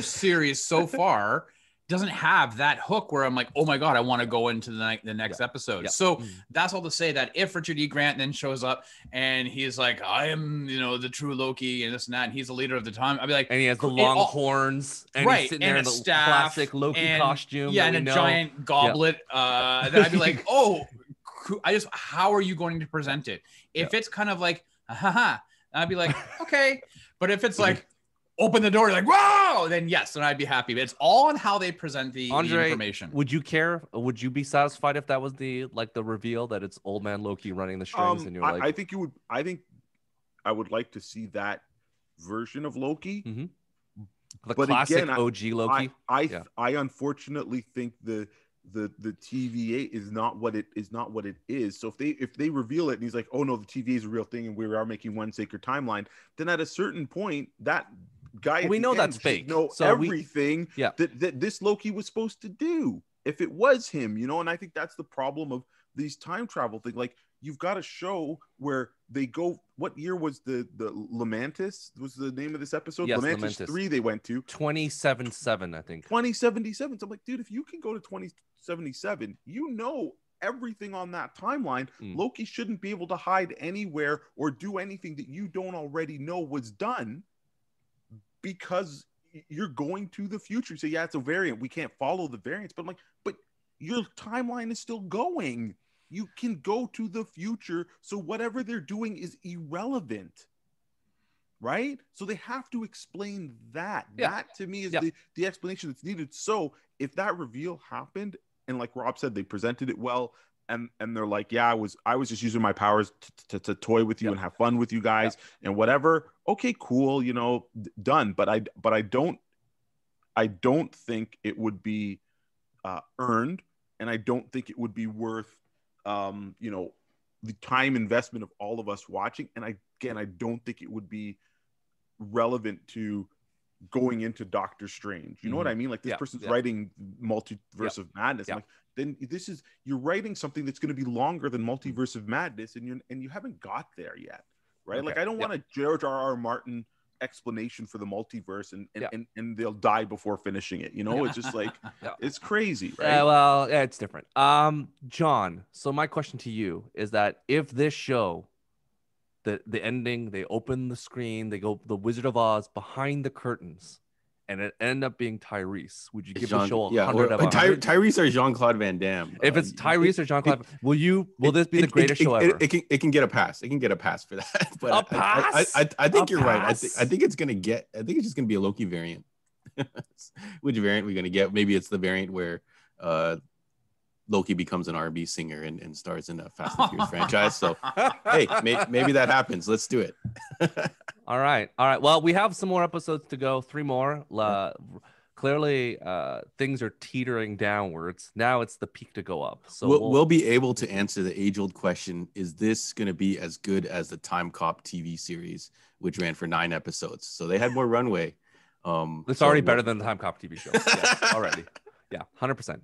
series so far doesn't have that hook where I'm like, oh my God, I want to go into the next episode. So that's all to say that if Richard E. Grant then shows up and he's like, I am, the true Loki and this and that, and he's the leader of the time, I'd be like, and he has the long horns, and he's sitting there in the classic Loki costume, and a giant goblet. Then I'd be like, oh, how are you going to present it? If it's kind of like, I'd be like, okay. But if it's like, open the door, you're like, whoa, then yes, then I'd be happy. But it's all on how they present the information. Would you care? Would you be satisfied if that was the reveal that it's Old Man Loki running the strings, and you're like, I think you would. I think I would like to see that version of Loki. The classic OG Loki. I unfortunately think the TVA is not what it is. So if they reveal it and he's like, oh no, the TVA is a real thing and we are making one sacred timeline, then at a certain point that guy we know that's fake. Know everything that this Loki was supposed to do if it was him, and I think that's the problem of these time travel thing. Like, you've got a show where they go. What year was the Lamentis? Was the name of this episode? Yes, Lamentis 3 they went to 2077, I think. 2077. So I'm like, dude, if you can go to 2077, everything on that timeline. Loki shouldn't be able to hide anywhere or do anything that you don't already know was done, because you're going to the future. So yeah, it's a variant. We can't follow the variants, but I'm like, but your timeline is still going. You can go to the future. So whatever they're doing is irrelevant. Right? So they have to explain that. That to me is the explanation that's needed. So if that reveal happened, and like Rob said, they presented it well, and they're like, yeah, I was just using my powers to toy with you and have fun with you guys and whatever. Okay, cool, done. But I don't think it would be earned, and I don't think it would be worth the time investment of all of us watching. And I don't think it would be relevant to going into Doctor Strange. You know what I mean? Like, this person's writing Multiverse of Madness. Like, then you're writing something that's going to be longer than Multiverse of Madness, and you haven't got there yet, right? Okay. Like, I don't want a George R.R. Martin explanation for the multiverse, and they'll die before finishing it. It's just like it's crazy, right? It's different. John, so my question to you is that if this show, the ending, they open the screen, they go the Wizard of Oz behind the curtains, and it ended up being Tyrese, would you give the show 100 out of 100? Tyrese or Jean-Claude Van Damme? If it's Tyrese or Jean-Claude, will this be the greatest show ever? It can get a pass. It can get a pass for that. But a pass? I think you're right. I think it's just gonna be a Loki variant. Which variant we're gonna get? Maybe it's the variant where Loki becomes an R&B singer and stars in a Fast and Furious franchise. So, hey, maybe that happens. Let's do it. All right. Well, we have some more episodes to go. 3 more. Clearly, things are teetering downwards. Now it's the peak to go up. So we'll be able to answer the age-old question: is this going to be as good as the Time Cop TV series, which ran for 9 episodes? So they had more runway. It's already better than the Time Cop TV show. Already. Yeah, 100%.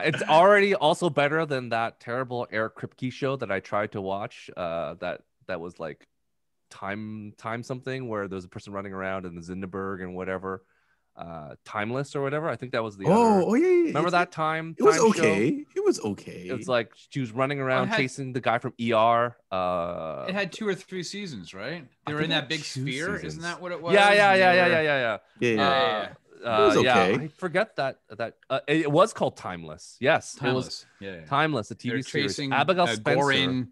It's already also better than that terrible Eric Kripke show that I tried to watch. That was like time something, where there's a person running around in the Zindenberg and whatever. Timeless or whatever. I think that was the Oh yeah. Remember that time? It was time okay. Show? It was okay. It was like she was running around chasing the guy from ER. It had 2 or 3 seasons, right? They were in that big sphere. Seasons. Isn't that what it was? Yeah. Yeah. It was okay. I forget that it was called Timeless. Yes, Timeless. It was Timeless, a TV series. Chasing Abigail Spencer.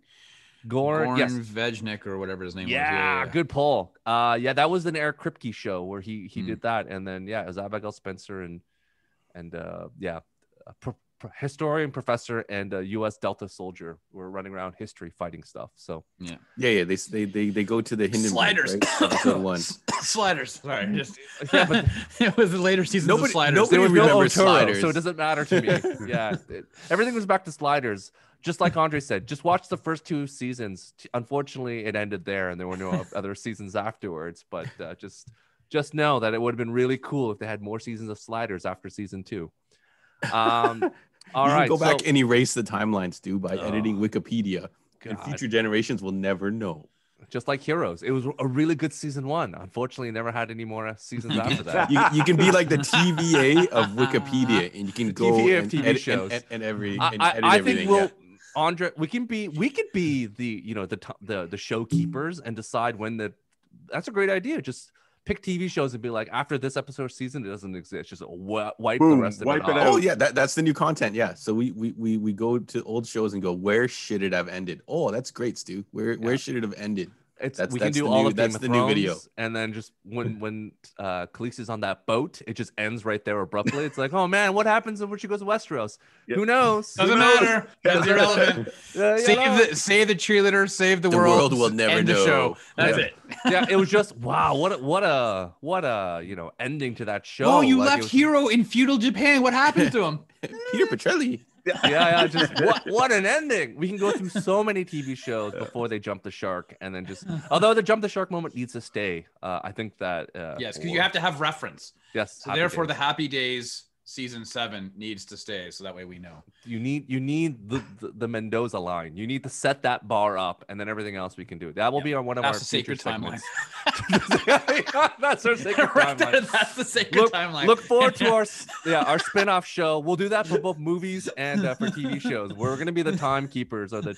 Goran yes. Vejnik or whatever his name was. Yeah, good pull. That was an Eric Kripke show where he did that, and then it was Abigail Spencer and historian, professor, and a U.S. Delta soldier were running around history fighting stuff. So yeah. They go to the Hindenburg, Sliders. Right? Episode 1. Sliders. Sorry, just but it was the later season of Sliders. Nobody remembers Sliders, so it doesn't matter to me. Everything was back to Sliders. Just like Andre said, just watch the first 2 seasons. Unfortunately, it ended there, and there were no other seasons afterwards. But just know that it would have been really cool if they had more seasons of Sliders after season 2. All right, go back and erase the timeline, Stu, by editing Wikipedia. God. And future generations will never know. Just like Heroes, it was a really good season 1. Unfortunately, never had any more seasons after that. You can be like the TVA of Wikipedia, and you can go TVA and of TV edit, shows. and edit I everything. Think Andre, we could be the showkeepers and decide when that's a great idea. Just pick TV shows and be like, after this episode or season, it doesn't exist. Just wipe the rest of it off. Oh yeah, that's the new content. Yeah, so we go to old shows and go, where should it have ended? Oh, that's great, Stu. Where should it have ended? We can do all of Game of Thrones, new video. And then just when Khaleesi's on that boat, it just ends right there abruptly. It's like, oh man, what happens when she goes to Westeros? Yep. Who knows? Doesn't matter. That's irrelevant. Save the cheerleader, save the world. The world will never know. The show. That's it. Yeah, it was just wow. What a ending to that show. Oh, you left Hero in feudal Japan. What happened to him? Peter Petrelli. Just what an ending. We can go through so many TV shows before they jump the shark, and then although the jump the shark moment needs to stay, I think that yes, because you have to have reference. Yes, so therefore the Happy Days season 7 needs to stay, so that way we know. You need the Mendoza line. You need to set that bar up, and then everything else we can do. That will be on one of our future segments. That's our sacred timeline. That's the sacred timeline. Look forward to our spin-off show. We'll do that for both movies and for TV shows. We're going to be the timekeepers or the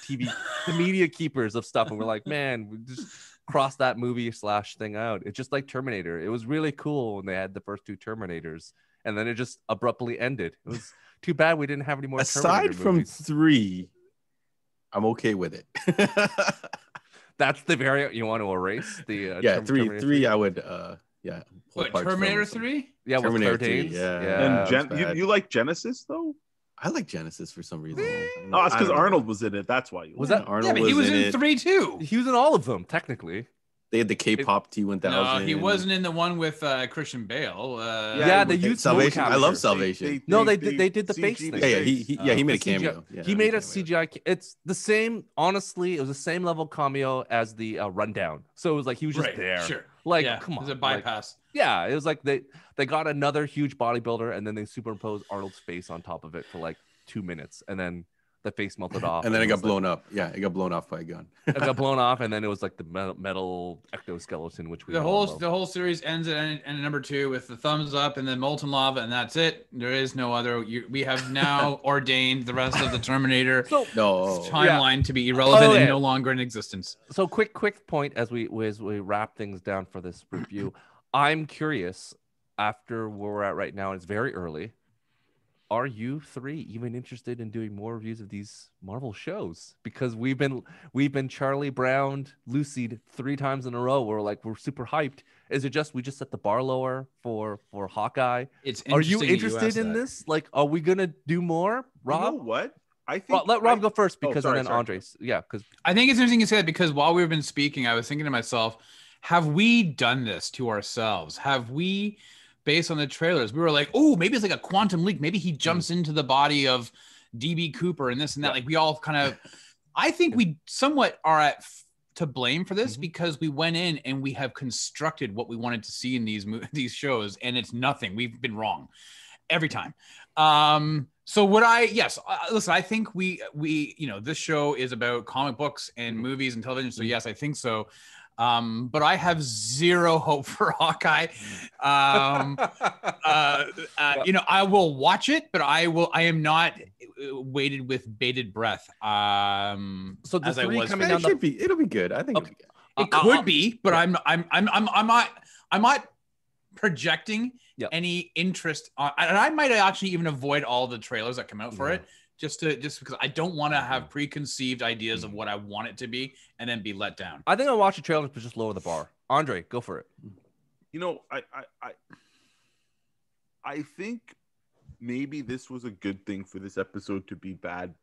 media keepers of stuff. And we're like, man, we just cross that movie / thing out. It's just like Terminator. It was really cool when they had the first 2 Terminators, and then it just abruptly ended. It was too bad we didn't have any more. Aside from movies. 3, I'm okay with it. That's the variant you want to erase. The 3 I would What, Terminator 3? Yeah, Terminator with 3. Yeah. And you like Genesis though? I like Genesis for some reason. Oh, it's because Arnold was in it. That's why you was that. Arnold. Yeah, but he was in 3 too. He was in all of them technically. They had the K-pop T1000. No, he wasn't in the one with Christian Bale. They used Salvation. I love Salvation. They did the face thing. He made a cameo. He made a CGI. It's the same. Honestly, it was the same level cameo as the Rundown. So it was like he was just there. Sure. Like, come on. It was a bypass. It was like they got another huge bodybuilder and then they superimposed Arnold's face on top of it for like 2 minutes, and then the face melted off, and then it got blown up. Yeah, it got blown off by a gun. It got blown off, and then it was like the metal ectoskeleton, which the whole series ends at number 2 with the thumbs up and then molten lava, and that's it. There is no other. We have now ordained the rest of the Terminator timeline to be irrelevant and no longer in existence. So quick point as we wrap things down for this review. I'm curious, after where we're at right now, and it's very early. Are you 3 even interested in doing more reviews of these Marvel shows? Because we've been Charlie Brown, Lucied 3 times in a row. We're super hyped. Is it just we just set the bar lower for Hawkeye? Are you interested in this? Like, are we gonna do more, Rob? You know what? I think let Rob go first because and then Andres. Yeah, because I think it's interesting you say that because while we've been speaking, I was thinking to myself, have we done this to ourselves? Have we? Based on the trailers, we were like, oh, maybe it's like a quantum leap. Maybe he jumps into the body of DB Cooper and this and that. Like we all kind of, I think we somewhat are to blame for this because we went in and we have constructed what we wanted to see in these shows, and it's nothing. We've been wrong every time. So listen, I think we this show is about comic books and movies and television. So yes, I think so. But I have zero hope for Hawkeye. You know, I will watch it, but I am not waited with bated breath. So the as I three was coming It down should be. It'll be good. I think Okay. it'll be good. it could be, but I'm not projecting Yep. any interest on, and I might actually even avoid all the trailers that come out for it, just because I don't want to have preconceived ideas of what I want it to be and then be let down. I think I'll watch the trailers, but just lower the bar. Andre, go for it. You know, I think maybe this was a good thing for this episode to be bad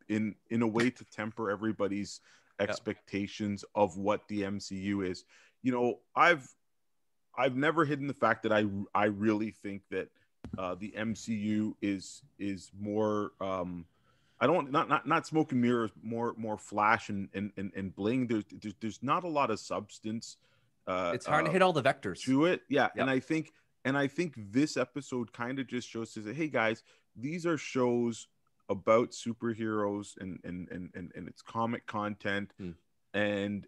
in a way to temper everybody's expectations of what the MCU is. You know, I've never hidden the fact that I really think that the MCU is more I don't not smoke and mirrors, more flash and bling. There's not a lot of substance. It's hard to hit all the vectors to it. Yeah. Yep. And I think this episode kind of just shows us that, hey guys, these are shows about superheroes and it's comic content. And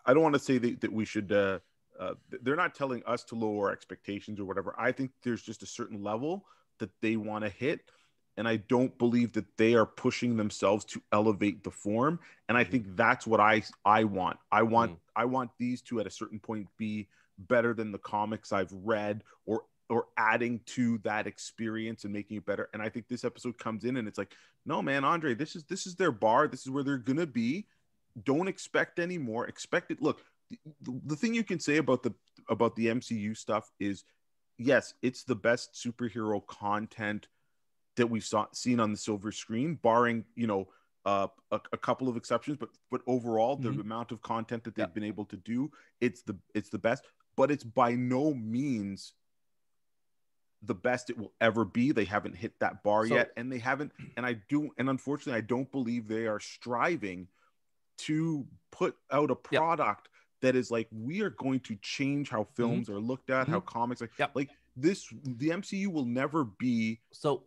I don't want to say that we should they're not telling us to lower expectations or whatever. I think there's just a certain level that they want to hit. And I don't believe that they are pushing themselves to elevate the form. And I think that's what I want. I want these two at a certain point be better than the comics I've read, or adding to that experience and making it better. And I think this episode comes in and it's like, no, man, Andre, this is their bar. This is where they're gonna be. Don't expect any more. Expect it. Look, the thing you can say about the MCU stuff is, yes, it's the best superhero content that we've seen on the silver screen, barring, you know, a couple of exceptions, but overall, the amount of content that they've been able to do, it's the best. But it's by no means the best it will ever be. They haven't hit that bar yet, and they haven't. And unfortunately, I don't believe they are striving to put out a product that is like, we are going to change how films are looked at, how comics like this. The MCU will never be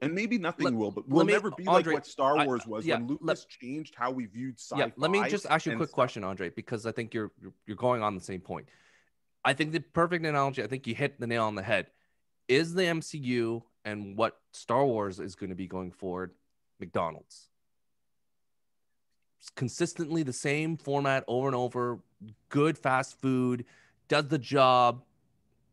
and maybe nothing will, but will never be Andre, like what Star Wars was when Lucas changed how we viewed sci-fi. Let me just ask you a quick question, Andre, because I think you're going on the same point. I think the perfect analogy, I think you hit the nail on the head, is the MCU and what Star Wars is going to be going forward, McDonald's. It's consistently the same format over and over, good fast food, does the job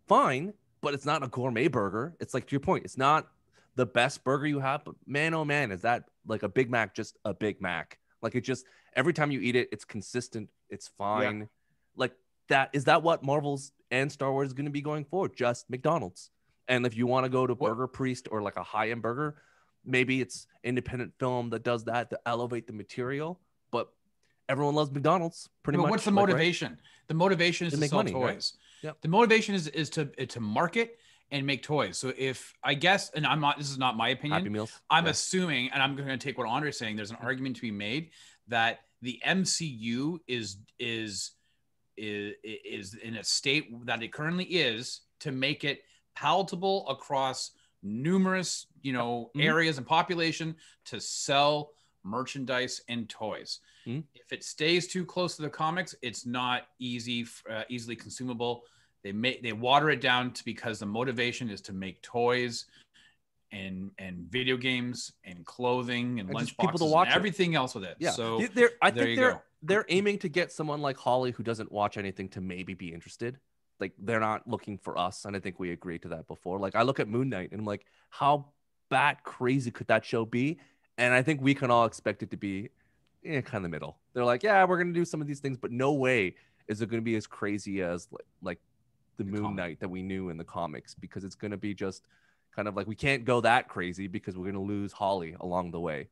fine, but it's not a gourmet burger. It's like, to your point, it's not the best burger you have, but man, oh man, is that like a Big Mac, just a Big Mac. Like, it just, every time you eat it, it's consistent, it's fine. Yeah. Like, is that what Marvel's and Star Wars is going to be going forward? Just McDonald's. And if you want to go to Burger Priest or like a high-end burger, maybe it's independent film that does that to elevate the material. But everyone loves McDonald's pretty much. What's the motivation? Right? The motivation is to sell money, toys. Right? Yep. The motivation is to market and make toys. So if I guess, and this is not my opinion, Happy Meals. I'm assuming, and I'm going to take what Andre's saying, there's an argument to be made that the MCU is in a state that it currently is to make it palatable across numerous, areas and population to sell merchandise and toys. If it stays too close to the comics, it's not easily consumable. They water it down because the motivation is to make toys and video games and clothing and lunchboxes and everything else with it. Yeah. So I think they're aiming to get someone like Holly who doesn't watch anything to maybe be interested. Like, they're not looking for us, and I think we agreed to that before. Like, I look at Moon Knight and I'm like, how bat crazy could that show be? And I think we can all expect it to be kind of the middle. They're like, yeah, we're gonna do some of these things, but no way is it gonna be as crazy as like the Moon Knight that we knew in the comics, because it's gonna be just kind of like, we can't go that crazy because we're gonna lose Holly along the way.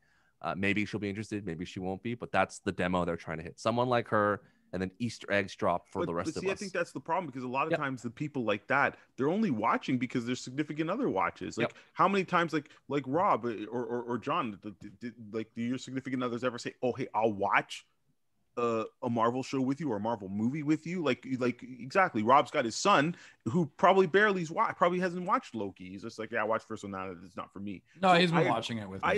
Maybe she'll be interested, maybe she won't be, but that's the demo they're trying to hit. Someone like her, and then Easter eggs drop for the rest of us. I think that's the problem, because a lot of times the people like that, they're only watching because their significant other watches. Like, how many times, like Rob or John, do your significant others ever say, "Oh, hey, I'll watch a Marvel show with you or a Marvel movie with you"? Like exactly. Rob's got his son who probably probably hasn't watched Loki. He's just like, yeah, I watched first one. Now it's not for me. No, he's been watching it with me. I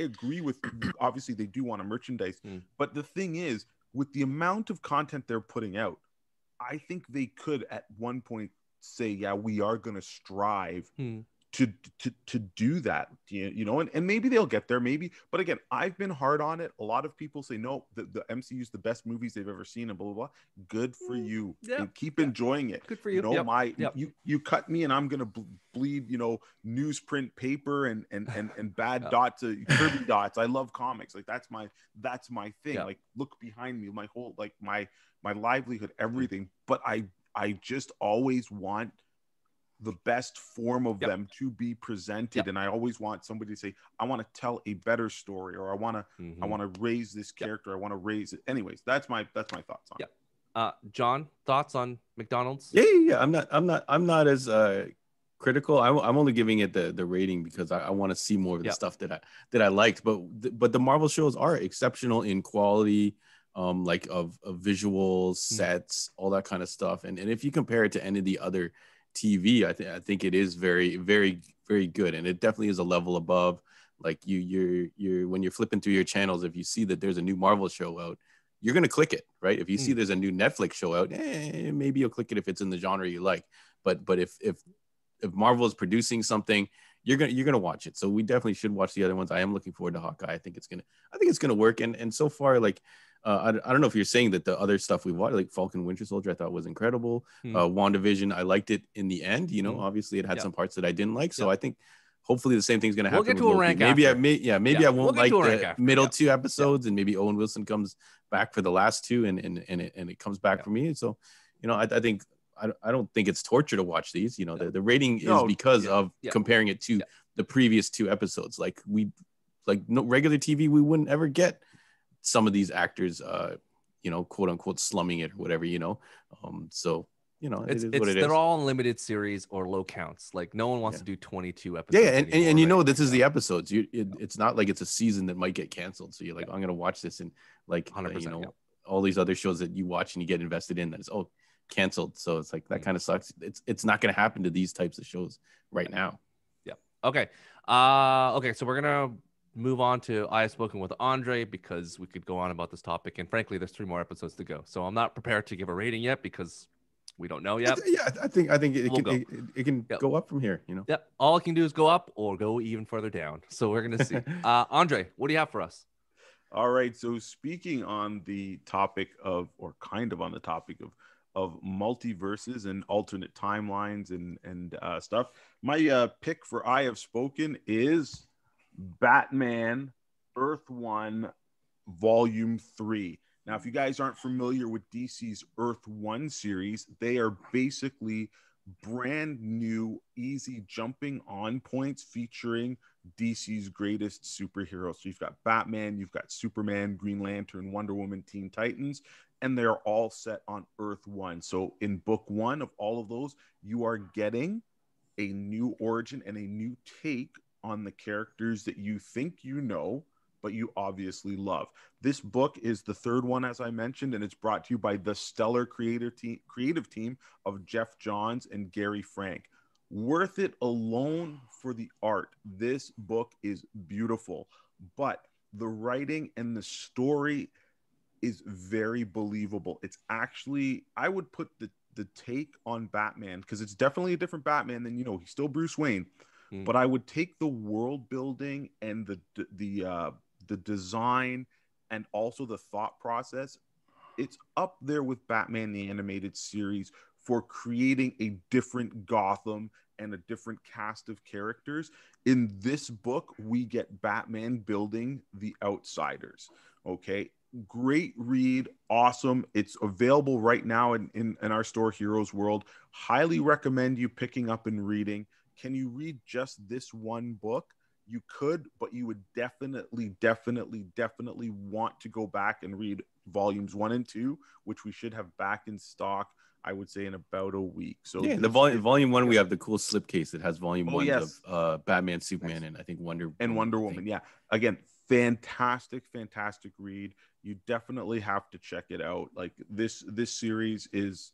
agree with. Obviously, they do want to merchandise, but the thing is, with the amount of content they're putting out, I think they could at one point say, yeah, we are going to strive to do that, you know, and maybe they'll get there, maybe. But again, I've been hard on it. A lot of people say, no, the MCU is the best movies they've ever seen, and blah, blah, blah. Good for you. Yeah. Keep enjoying it. Good for you. You know, you cut me and I'm going to bleed, you know, newsprint paper and bad dots, Kirby dots. I love comics. Like that's my thing. Yeah. Like look behind me, my whole, like my livelihood, everything. But I just always want the best form of them to be presented, and I always want somebody to say, I want to tell a better story, or I want to raise this character, I want to raise it. Anyways, that's my thoughts on it. John, thoughts on McDonald's? Yeah. I'm not as critical. I'm only giving it the rating because I want to see more of the stuff that I liked. But the Marvel shows are exceptional in quality, like of visuals, sets, all that kind of stuff. And if you compare it to any of the other TV, I think it is very, very, very good, and it definitely is a level above. Like you're when you're flipping through your channels, if you see that there's a new Marvel show out, you're gonna click it, right? If you see there's a new Netflix show out, maybe you'll click it if it's in the genre you like. But if Marvel is producing something, you're gonna watch it. So we definitely should watch the other ones. I am looking forward to Hawkeye. I think it's gonna work. And so far, like. I don't know if you're saying that the other stuff we watched, like Falcon Winter Soldier, I thought was incredible. WandaVision, I liked it in the end. You know, obviously it had some parts that I didn't like. So I think hopefully the same thing's going to happen. We'll get to a rank maybe after. I won't like the middle two episodes, and maybe Owen Wilson comes back for the last two, and it comes back for me. So, you know, I think I don't think it's torture to watch these. You know, the rating is because of comparing it to the previous two episodes. Like no regular TV, we wouldn't ever get some of these actors, you know, quote unquote, slumming it or whatever, you know. So, you know, it is what it is. They're all in limited series or low counts. Like no one wants to do 22 episodes. Yeah, and you know, this is the episodes. It's not like it's a season that might get canceled. So you're like, I'm gonna watch this, and like 100%, you know, all these other shows that you watch and you get invested in, that is canceled. So it's like that kind of sucks. It's not gonna happen to these types of shows right now. Yeah. Okay. Okay. So we're gonna move on to I Have Spoken with Andre, because we could go on about this topic, and frankly there's 3 more episodes to go, so I'm not prepared to give a rating yet because we don't know yet. I think it can go up from here, you know. All it can do is go up or go even further down, so we're gonna see. Andre, what do you have for us? All right, so speaking on the topic of, or kind of on the topic of multiverses and alternate timelines and stuff, my pick for I Have Spoken is Batman Earth 1 Volume 3. Now, if you guys aren't familiar with DC's Earth 1 series, they are basically brand new, easy jumping on points featuring DC's greatest superheroes. So you've got Batman, you've got Superman, Green Lantern, Wonder Woman, Teen Titans, and they're all set on Earth 1. So in book 1 of all of those, you are getting a new origin and a new take on the characters that you think you know, but you obviously love. This book is the 3rd one, as I mentioned, and it's brought to you by the stellar creative team of Jeff Johns and Gary Frank. Worth it alone for the art. This book is beautiful, but the writing and the story is very believable. It's actually, I would put the take on Batman, because it's definitely a different Batman than, you know, he's still Bruce Wayne. But I would take the world building and the design and also the thought process. It's up there with Batman the Animated Series for creating a different Gotham and a different cast of characters. In this book, we get Batman building the Outsiders. Okay, great read, awesome. It's available right now in our store, Heroes World. Highly recommend you picking up and reading. Can you read just this one book? You could, but you would definitely want to go back and read volumes 1 and 2, which we should have back in stock, I would say, in about a week. So yeah, the volume 1, we have the cool slipcase that has volume 1 of Batman, Superman, and I think Wonder Woman. Yeah, again, fantastic read. You definitely have to check it out. Like this series is,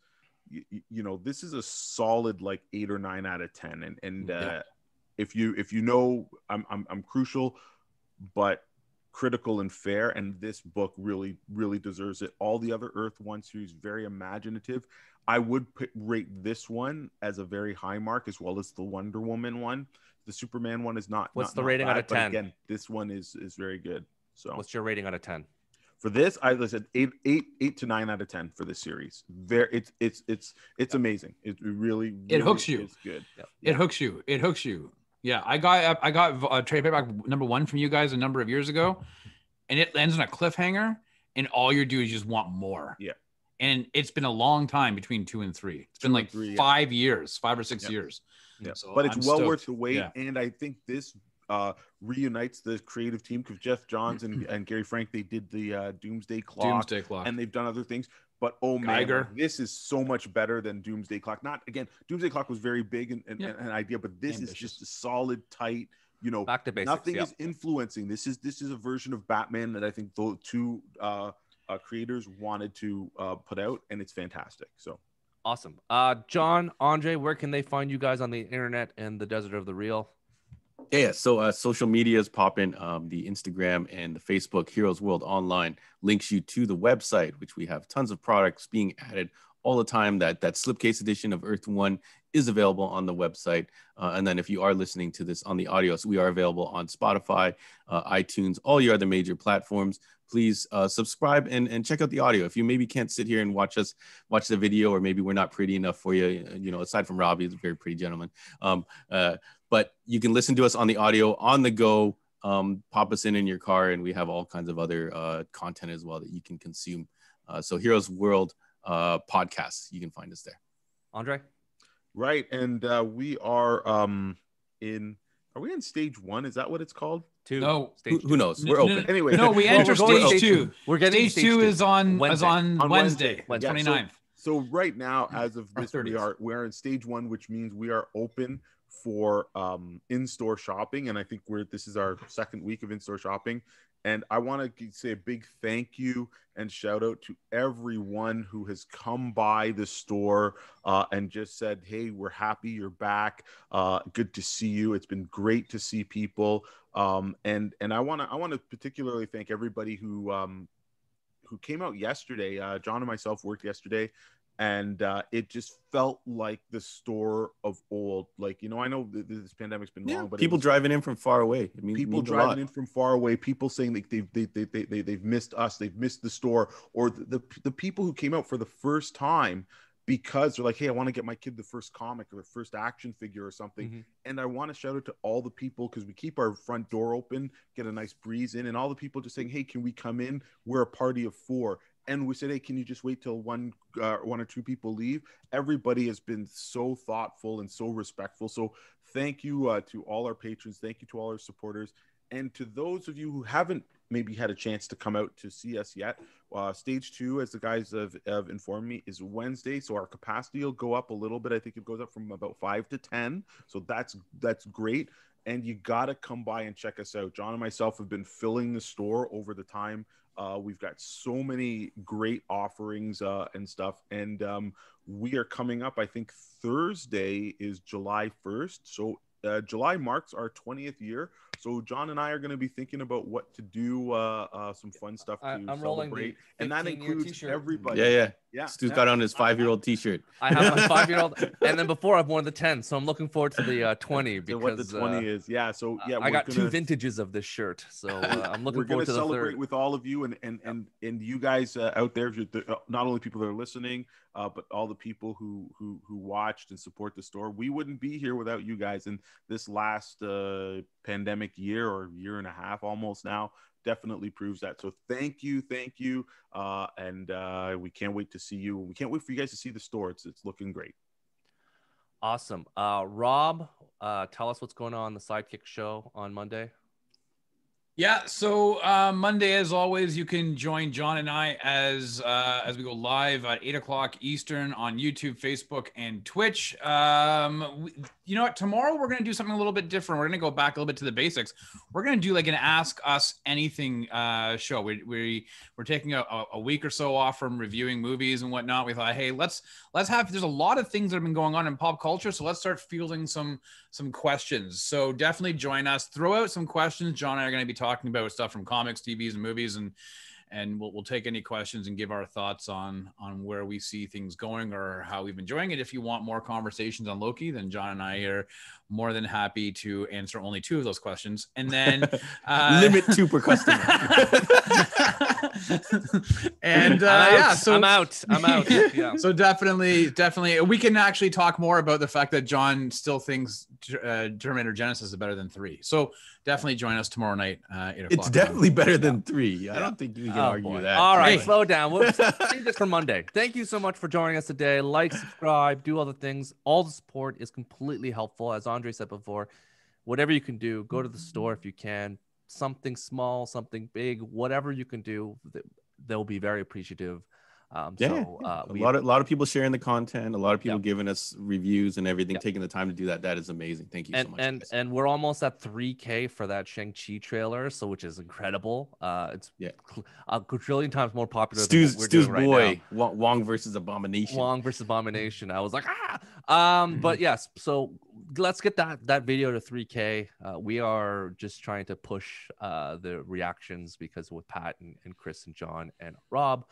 you know, this is a solid like 8 or 9 out of 10. And if you know, I'm crucial, but critical and fair, and this book really deserves it. All the other Earth 1 series very imaginative. I would rate this one as a very high mark, as well as the Wonder Woman one. The Superman one is not. What's the not rating bad, out of 10? Again, this one is very good. So what's your rating out of 10? For this, I said 8 to 9 out of 10 for this series. It's amazing. It really hooks you. It's good. Yeah. It hooks you. Yeah, I got trade paperback #1 from you guys a number of years ago, and it ends on a cliffhanger, and all you do is just want more. Yeah. And it's been a long time between 2 and 3. It's been like 5 years, 5 or 6 years. Yeah. So but it's I'm well stoked. worth the wait. Yeah. And I think this reunites the creative team, because Jeff Johns and Gary Frank, they did the Doomsday Clock, and they've done other things. But oh man, like, this is so much better than Doomsday Clock. Not again, Doomsday Clock was very big and an idea, but this is just a solid, tight. Back to basics. Nothing is influencing. This is a version of Batman that I think the two creators wanted to put out, and it's fantastic. So awesome. John, Andre, where can they find you guys on the internet and the desert of the real? Yeah, so social media is popping. The Instagram and the Facebook Heroes World Online links you to the website, which we have tons of products being added all the time. That slipcase edition of Earth 1 is available on the website. And then if you are listening to this on the audio, so we are available on Spotify, iTunes, all your other major platforms. Please subscribe and check out the audio. If you maybe can't sit here and watch the video, or maybe we're not pretty enough for you, aside from Robbie, he's a very pretty gentleman. But you can listen to us on the audio, on the go, pop us in your car, and we have all kinds of other content as well that you can consume. So Heroes World podcasts, you can find us there. Andre? Right, and we are Are we in stage 1? Is that what it's called? 2. No. Who knows? We're open. Anyway. No, we enter stage 2. We're getting stage 2 is on Wednesday, Yeah, 29th. So right now, as of this, we 30th. are in stage 1, which means we are open for in-store shopping, and I think this is our second week of in-store shopping. And I want to say a big thank you and shout out to everyone who has come by the store and just said, hey, we're happy you're back. Good to see you. It's been great to see people. And I want to particularly thank everybody who came out yesterday. John and myself worked yesterday, and it just felt like the store of old. Like, I know this pandemic's been long, but people driving in from far away. People driving in from far away. People saying like they've missed us. They've missed the store, or the people who came out for the first time because they're like, hey, I want to get my kid the first comic or the first action figure or something. Mm-hmm. And I want to shout out to all the people, because we keep our front door open, get a nice breeze in, and all the people just saying, hey, can we come in? We're a party of 4. And we said, hey, can you just wait till one or two people leave? Everybody has been so thoughtful and so respectful. So thank you to all our patrons. Thank you to all our supporters. And to those of you who haven't maybe had a chance to come out to see us yet, stage 2, as the guys have informed me, is Wednesday. So our capacity will go up a little bit. I think it goes up from about 5 to 10. So that's great. And you got to come by and check us out. John and myself have been filling the store over the time. We've got so many great offerings and stuff. And we are coming up, I think Thursday is July 1st. So July marks our 20th year. So John and I are going to be thinking about what to do, some fun stuff to celebrate. And that includes everybody. Yeah. Stu's got on his 5-year-old t-shirt. I have my 5-year-old. And then before I've worn the 10. So I'm looking forward to the 20. Because what the 20 is. Yeah. So yeah, I got 2 vintages of this shirt. So I'm looking forward to the celebrate 3rd. with all of you and you guys out there, not only people that are listening, but all the people who watched and support the store. We wouldn't be here without you guys. And this last pandemic year or year and a half almost now definitely proves that. So thank you. And we can't wait to see you. We can't wait for you guys to see the store. It's looking great. Awesome. Rob, tell us what's going on the Sidekick Show on Monday. Yeah, so Monday, as always, you can join John and I as we go live at 8 o'clock Eastern on YouTube, Facebook, and Twitch. You know what? Tomorrow we're going to do something a little bit different. We're going to go back a little bit to the basics. We're going to do like an Ask Us Anything show. We're taking a week or so off from reviewing movies and whatnot. We thought, hey, let's have. There's a lot of things that have been going on in pop culture, so let's start fielding some questions. So definitely join us. Throw out some questions. John and I are going to be talking about stuff from comics, TVs, and movies, and we'll take any questions and give our thoughts on where we see things going or how we've been enjoying it. If you want more conversations on Loki, then John and I are more than happy to answer only 2 of those questions. And then limit 2 per customer. And so I'm out. Yeah. So definitely, we can actually talk more about the fact that John still thinks Terminator Genesis is better than 3. So definitely join us tomorrow night. 8 o'clock. It's definitely better than 3. I don't think you can argue that. All right, slow down. We'll save this for Monday. Thank you so much for joining us today. Like, subscribe, do all the things. All the support is completely helpful. As Andre said before, whatever you can do, go to the store if you can. Something small, something big, whatever you can do, they'll be very appreciative. A lot of people sharing the content, a lot of people giving us reviews and everything, taking the time to do that. That is amazing. Thank you so much. And we're almost at 3K for that Shang-Chi trailer, so which is incredible. It's a quadrillion times more popular than what we're doing right boy now. Wong versus Abomination. I was like, but yes, so let's get that video to 3K. We are just trying to push the reactions because with Pat and Chris and John and Rob,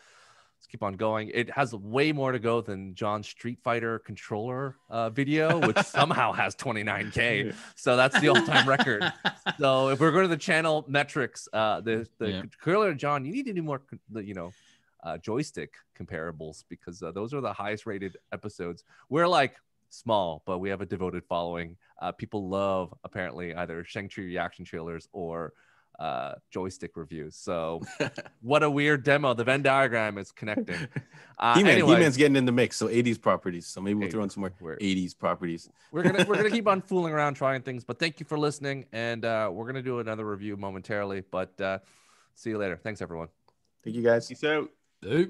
let's keep on going. It has way more to go than John's Street Fighter controller video, which somehow has 29K. So that's the all-time record. So if we're going to the channel metrics, the controller, John, you need to do more, joystick comparables because those are the highest rated episodes. We're like small, but we have a devoted following. People love apparently either Shang-Chi reaction trailers or joystick reviews. So what a weird demo. The Venn diagram is connecting. He-Man's getting in the mix. So 80s properties. So maybe we'll throw in some more 80s properties. We're gonna keep on fooling around trying things. But thank you for listening, and we're gonna do another review momentarily. But see you later. Thanks everyone. Thank you guys. Peace out. Hey.